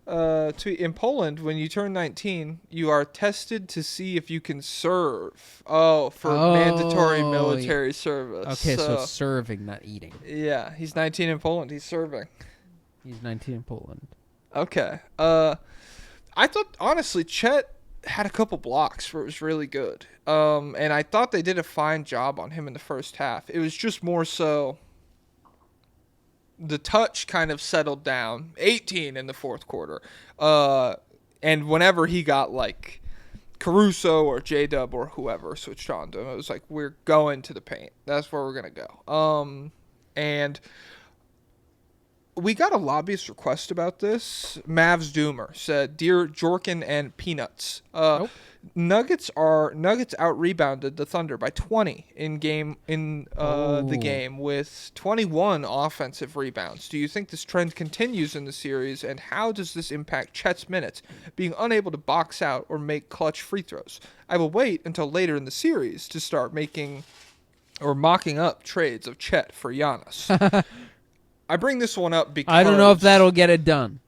in Poland, when you turn 19, you are tested to see if you can serve. For mandatory military service. Okay, so it's serving, not eating. Yeah, he's 19 in Poland. He's serving. He's 19 in Poland. Okay. I thought, honestly, Chet had a couple blocks where it was really good. And I thought they did a fine job on him in the first half. It was just more so the touch kind of settled down. 18 in the fourth quarter. And whenever he got, like, Caruso or J-Dub or whoever switched on to him, it was like, we're going to the paint. That's where we're going to go. And we got a lobbyist request about this. Mavs Doomer said, "Dear Jorkin and Peanuts, Nuggets out rebounded the Thunder by 20 in the game with 21 offensive rebounds. Do you think this trend continues in the series, and how does this impact Chet's minutes, being unable to box out or make clutch free throws? I will wait until later in the series to start mocking up trades of Chet for Giannis." I bring this one up because I don't know if that'll get it done.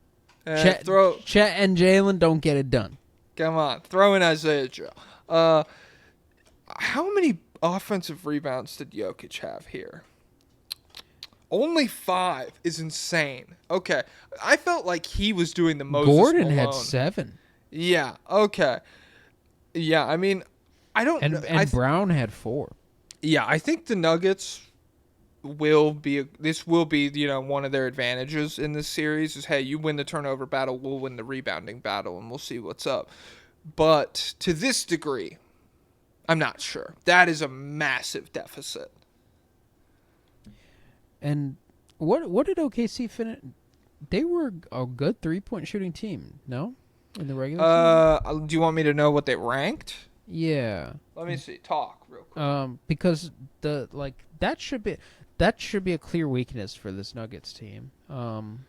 Chet and Jalen don't get it done. Come on, throw in Isaiah Joe. How many offensive rebounds did Jokic have here? Only 5 is insane. Okay, I felt like he was doing the most. Gordon had 7. Yeah. Okay. Yeah. I mean, I don't. And Brown had 4. Yeah, I think the Nuggets will be one of their advantages in this series is, hey, you win the turnover battle, we'll win the rebounding battle, and we'll see what's up. But to this degree, I'm not sure. That is a massive deficit. And what did OKC finish? They were a good 3-point shooting team, no? In the regular season? Do you want me to know what they ranked? Yeah. Let me see. Talk real quick. Because that should be a clear weakness for this Nuggets team. And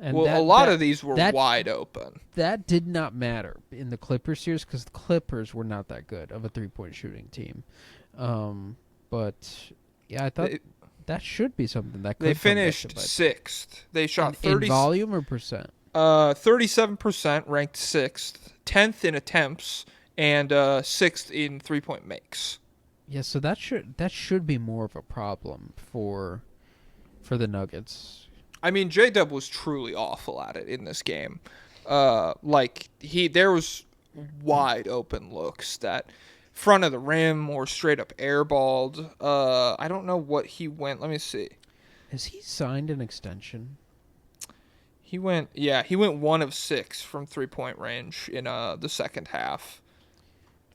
a lot of these were wide open. That did not matter in the Clippers series because the Clippers were not that good of a 3-point shooting team. But yeah, I thought that should be something that could. They finished 6th. They shot 30 in volume or percent. 37%, ranked 6th, 10th in attempts, and 6th in 3-point makes. Yeah, so that should be more of a problem for the Nuggets. I mean, J-Dub was truly awful at it in this game. There was wide open looks that front of the rim or straight up airballed. I don't know what he went. Let me see. Has he signed an extension? He went 1 of 6 from 3-point range in the second half.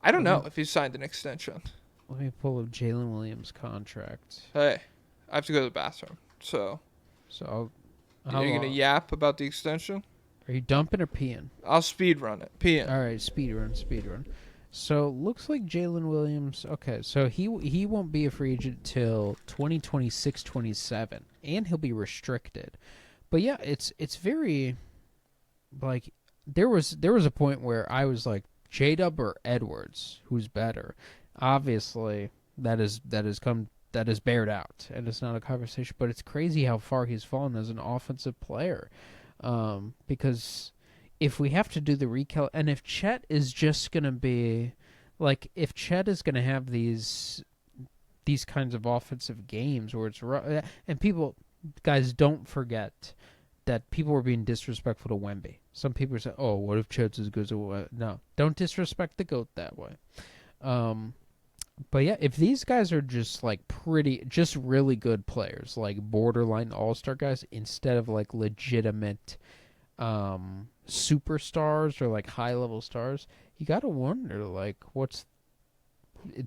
I don't know if he signed an extension. Let me pull up Jalen Williams' contract. Hey, I have to go to the bathroom. So how are you going to yap about the extension? Are you dumping or peeing? I'll speed run it. Peeing. All right, speed run. So looks like Jalen Williams. Okay, so he won't be a free agent till 2026-27, and he'll be restricted. But yeah, it's very like there was a point where I was like J-Dub or Edwards, who's better? Obviously, that is bared out, and it's not a conversation. But it's crazy how far he's fallen as an offensive player, because if we have to do the recal, and if Chet is just gonna be like, if Chet is gonna have these kinds of offensive games where it's and people, guys, don't forget that people were being disrespectful to Wemby. Some people say, "Oh, what if Chet's as good as No, don't disrespect the GOAT that way." But yeah, if these guys are just like just really good players, like borderline all-star guys, instead of like legitimate superstars or like high-level stars, you gotta wonder like what's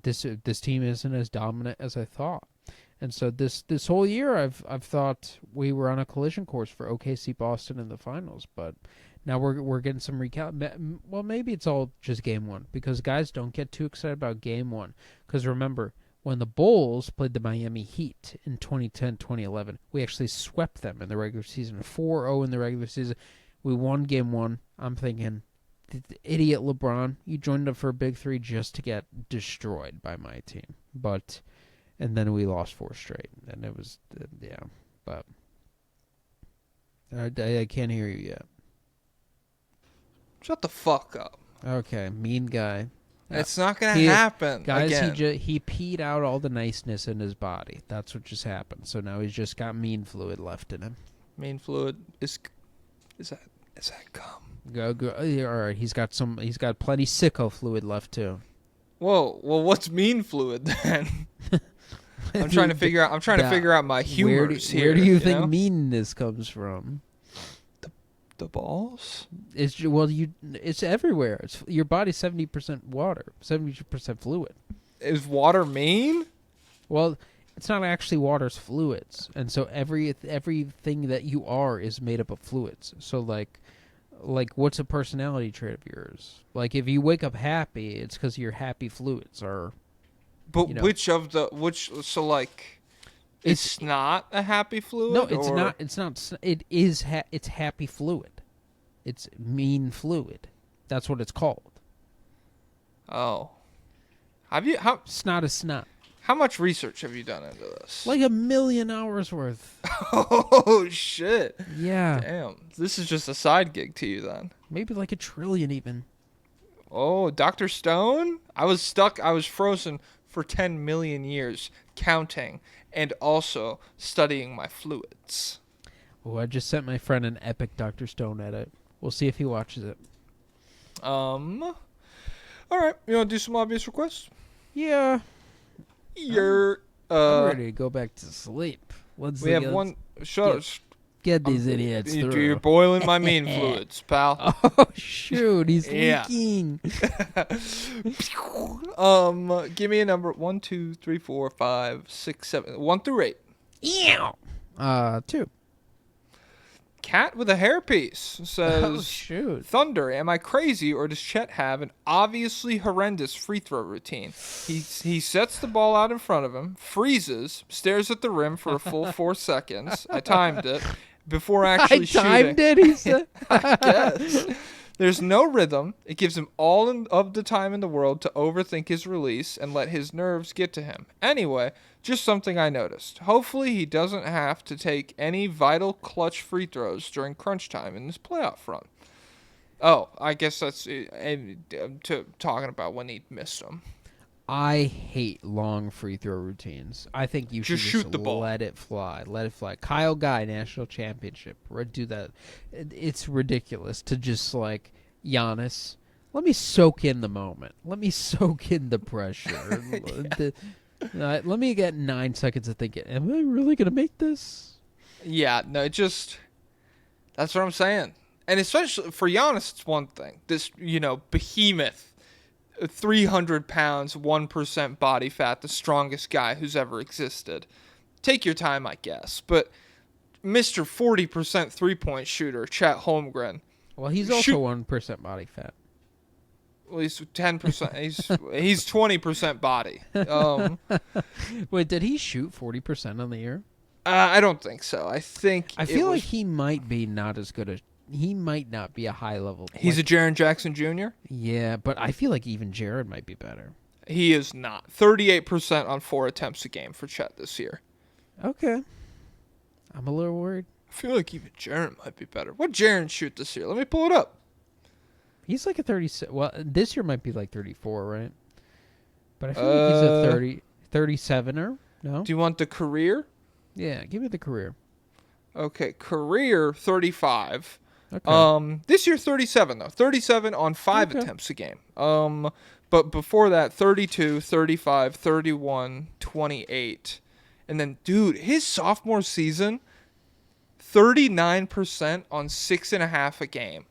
this team isn't as dominant as I thought. And so this whole year I've thought we were on a collision course for OKC Boston in the finals, but now we're getting some recount. Well, maybe it's all just game one, because guys, don't get too excited about game one. Because remember, when the Bulls played the Miami Heat in 2010-2011, we actually swept them in the regular season, 4-0 in the regular season. We won game one. I'm thinking, the idiot LeBron, you joined up for a big three just to get destroyed by my team. And then we lost 4 straight, and it was, but I can't hear you yet. Shut the fuck up. Okay, mean guy. It's not going to happen. Guys, again. he peed out all the niceness in his body. That's what just happened. So now he's just got mean fluid left in him. Mean fluid is that gum? Go. All right, he's got plenty sicko fluid left too. Whoa. Well, what's mean fluid then? I'm trying to figure out my humors here. Where do you think meanness comes from? The balls? It's everywhere. It's your body's 70% water, 70% fluid. Is water mean? Well, it's not actually water, it's fluids. And so everything that you are is made up of fluids. So like what's a personality trait of yours? Like if you wake up happy, it's because your happy fluids are. But so like it's not a happy fluid? No, it's not. It's not. It is. It's happy fluid. It's mean fluid. That's what it's called. Oh. Snot is snot. How much research have you done into this? Like 1,000,000 hours worth. Oh shit. Yeah. Damn. This is just a side gig to you then. Maybe like 1 trillion even. Oh, Dr. Stone? I was frozen for 10 million years, counting and also studying my fluids. Oh, I just sent my friend an epic Dr. Stone edit. We'll see if he watches it. All right. You want to do some obvious requests? Yeah. I'm ready to go back to sleep. We have one. Get these idiots through. You're boiling my mean fluids, pal. Oh shoot, he's Yeah. leaking. Give me a number. 1, 2, 3, 4, 5, 6, 7. 1 through 8. Ew. 2. Cat with a hairpiece says, Oh shoot. Thunder, am I crazy or does Chet have an obviously horrendous free throw routine? He sets the ball out in front of him, freezes, stares at the rim for a full 4 seconds. I timed it. Before actually shooting. I timed it, he said. I guess. There's no rhythm. It gives him all of the time in the world to overthink his release and let his nerves get to him. Anyway, just something I noticed. Hopefully he doesn't have to take any vital clutch free throws during crunch time in this playoff run. Oh, I guess that's talking about when he missed them. I hate long free throw routines. I think you should Just shoot the ball. Let it fly. Let it fly. Kyle Guy, national championship. Do that. It's ridiculous to just like Giannis. Let me soak in the moment. Let me soak in the pressure. Let me get 9 seconds of thinking. Am I really gonna make this? Yeah, no, that's what I'm saying. And especially for Giannis, it's one thing. This, behemoth. 300 pounds, 1% body fat, the strongest guy who's ever existed. Take your time, I guess. But Mr. 40% three-point shooter, Chet Holmgren. Well, he's also 1% body fat. Well, he's 10%. He's 20% body. Wait, did he shoot 40% on the year? I don't think so. I feel like he might be not as good as... He might not be a high level. He's a Jaren Jackson Jr.? Yeah, but I feel like even Jared might be better. He is not. 38% on 4 attempts a game for Chet this year. Okay. I'm a little worried. I feel like even Jaren might be better. What Jaren shoot this year? Let me pull it up. He's like a 36. Well, this year might be like 34, right? But I feel like he's a 37er. No? Do you want the career? Yeah, give me the career. Okay, career 35. Okay. This year 37 though. 37 on 5 attempts a game. But before that 32, 35, 31, 28. And then dude, his sophomore season 39% on 6.5 a game.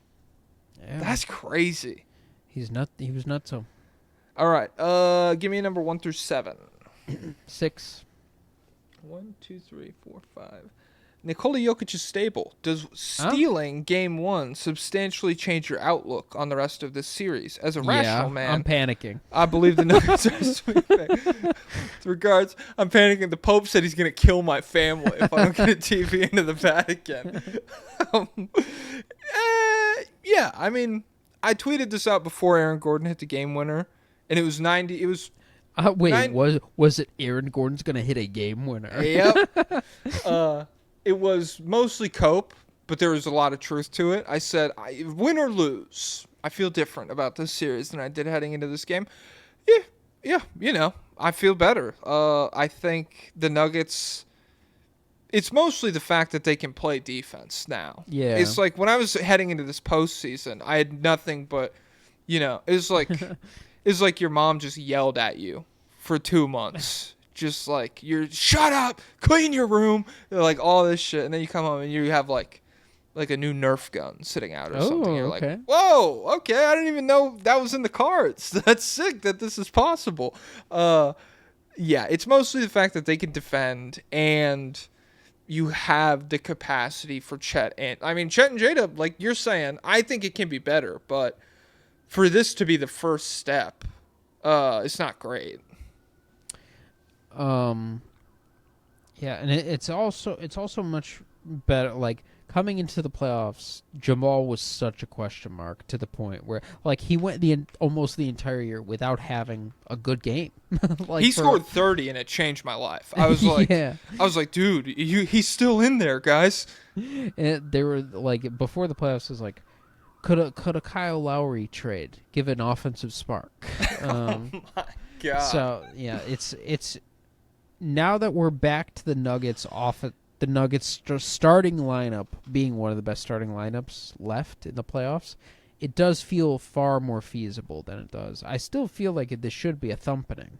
Yeah. That's crazy. He was nutso. All right. Give me a number 1 through 7. 6. 1, 2, 3, 4, 5. Nikola Jokic is stable. Does stealing Game 1 substantially change your outlook on the rest of this series? As a rational man, I'm panicking. I believe the Nuggets are sweeping. With regards, I'm panicking. The Pope said he's going to kill my family if I don't get a TV into the Vatican. Yeah, I mean, I tweeted this out before Aaron Gordon hit the game winner, and it was 90. It was... was it Aaron Gordon's going to hit a game winner? Yep. It was mostly cope, but there was a lot of truth to it. I said, win or lose, I feel different about this series than I did heading into this game. Yeah, I feel better. I think the Nuggets, it's mostly the fact that they can play defense now. Yeah. It's like when I was heading into this postseason, I had nothing but, it was like your mom just yelled at you for 2 months. Just like, shut up, clean your room, like all this shit. And then you come home and you have like a new Nerf gun sitting out or something. You're okay. like, whoa, okay, I didn't even know that was in the cards. That's sick that this is possible. Yeah, it's mostly the fact that they can defend and you have the capacity for Chet. And I mean, Chet and Jada, like you're saying, I think it can be better. But for this to be the first step, it's not great. Yeah, and it's also much better. Like coming into the playoffs, Jamal was such a question mark to the point where like he went almost the entire year without having a good game. He scored 30 and it changed my life. I was like, dude, he's still in there, guys. And they were like before the playoffs was like, could a Kyle Lowry trade give an offensive spark? Oh my god. So yeah, it's. Now that we're back to the Nuggets the Nuggets starting lineup being one of the best starting lineups left in the playoffs, it does feel far more feasible than it does. I still feel like this should be a thumpening,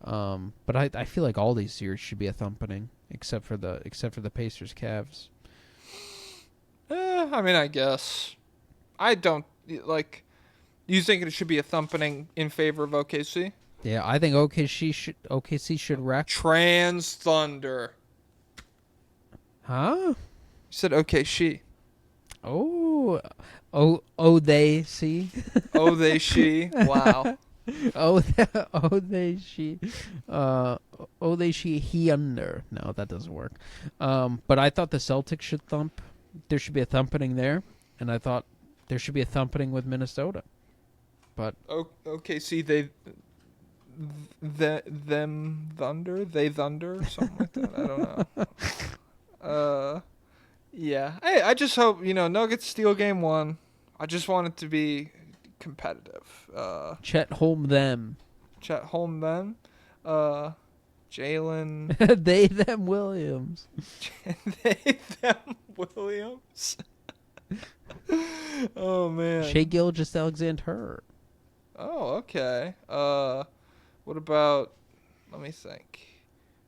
but I feel like all these series should be a thumpening. except for the Pacers Cavs. I mean, I guess. I don't like. You think it should be a thumping in favor of OKC? Yeah, I think OKC should wreck. Trans Thunder. Huh? You said OKC. They see. Oh, they she. Wow. They she. They she he under. No, that doesn't work. But I thought the Celtics should thump. There should be a thumping there, and I thought there should be a thumping with Minnesota. But OKC, them Thunder, they Thunder, something like that. I don't know. Yeah. Hey, I just hope Nuggets steal game 1. I just want it to be competitive. Chet Holm them. Jalen. They them Williams. They them Williams. Oh man. Shea Gilgeous-Alexander. Oh, okay. What about? Let me think.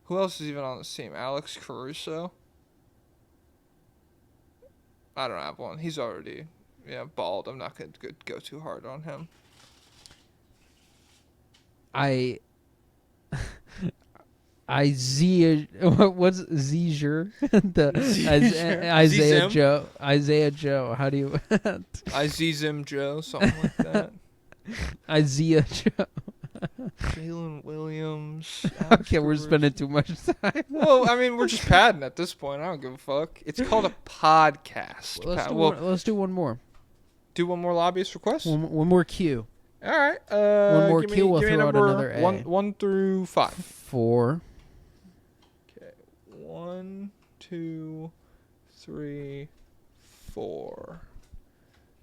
Who else is even on this team? Alex Caruso. I don't have one. He's already bald. I'm not gonna go too hard on him. What's Zizer? Isaiah Joe. How do you? Isaiah Joe, something like that. Isaiah Joe. Jalen Williams. Okay, we're spending too much time. Well, I mean, we're just padding at this point. I don't give a fuck. It's called a podcast. Let's do one more. Do one more lobbyist request? One more Q. All right. One more Q, we'll throw out another A. 1 through 5. 4. Okay. 1, 2, 3, 4.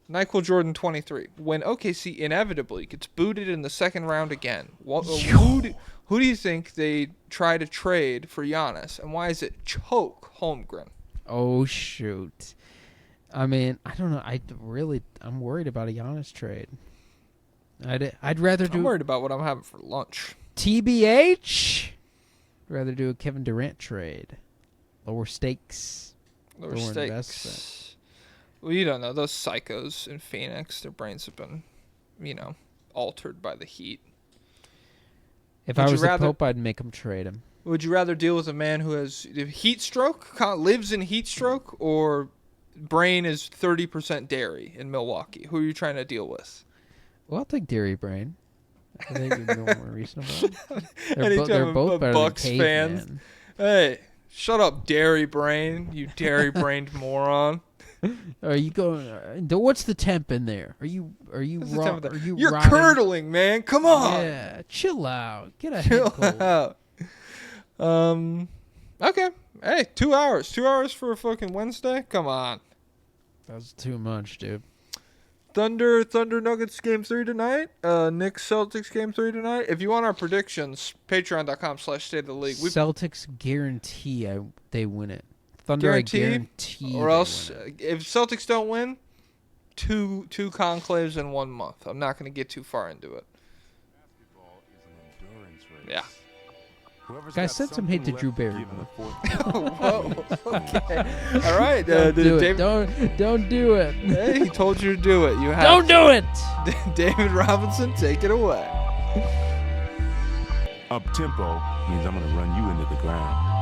Michael Jordan 23. When OKC inevitably gets booted in the second round again, who do you think they try to trade for Giannis, and why is it Choke Holmgren? Oh shoot! I mean, I don't know. I'm worried about a Giannis trade. I'd rather do. I'm worried about what I'm having for lunch. TBH. I'd rather do a Kevin Durant trade. Lower stakes. Lower stakes. Investment. Well, you don't know. Those psychos in Phoenix, their brains have been, altered by the heat. If I was the Pope, I'd make him trade him. Would you rather deal with a man who has heat stroke, lives in heat stroke, or brain is 30% dairy in Milwaukee? Who are you trying to deal with? Well, I'll take Dairy Brain. I think it'd be more reasonable. Anytime they're both better Bucks than fans. Caveman. Hey, shut up, Dairy Brain, you dairy-brained moron. Are you going? What's the temp in there? Are you raw? You're curdling, man. Come on. Yeah, chill out. Get a chill head cold. out. Okay. Hey, 2 hours. 2 hours for a fucking Wednesday. Come on. That's too much, dude. Thunder Nuggets game 3 tonight. Knicks Celtics game 3 tonight. If you want our predictions, patreon.com/state of the league. Celtics guarantee they win it. Thunder guarantee. Or else, if Celtics don't win, two conclaves in 1 month. I'm not going to get too far into it. Basketball is an endurance race. Yeah. Guys, send some hate to Drew Barrymore. Whoa. Okay. All right. Don't do it. Don't do it. Hey, he told you to do it. You have. Don't do it. David Robinson, take it away. Up tempo means I'm going to run you into the ground.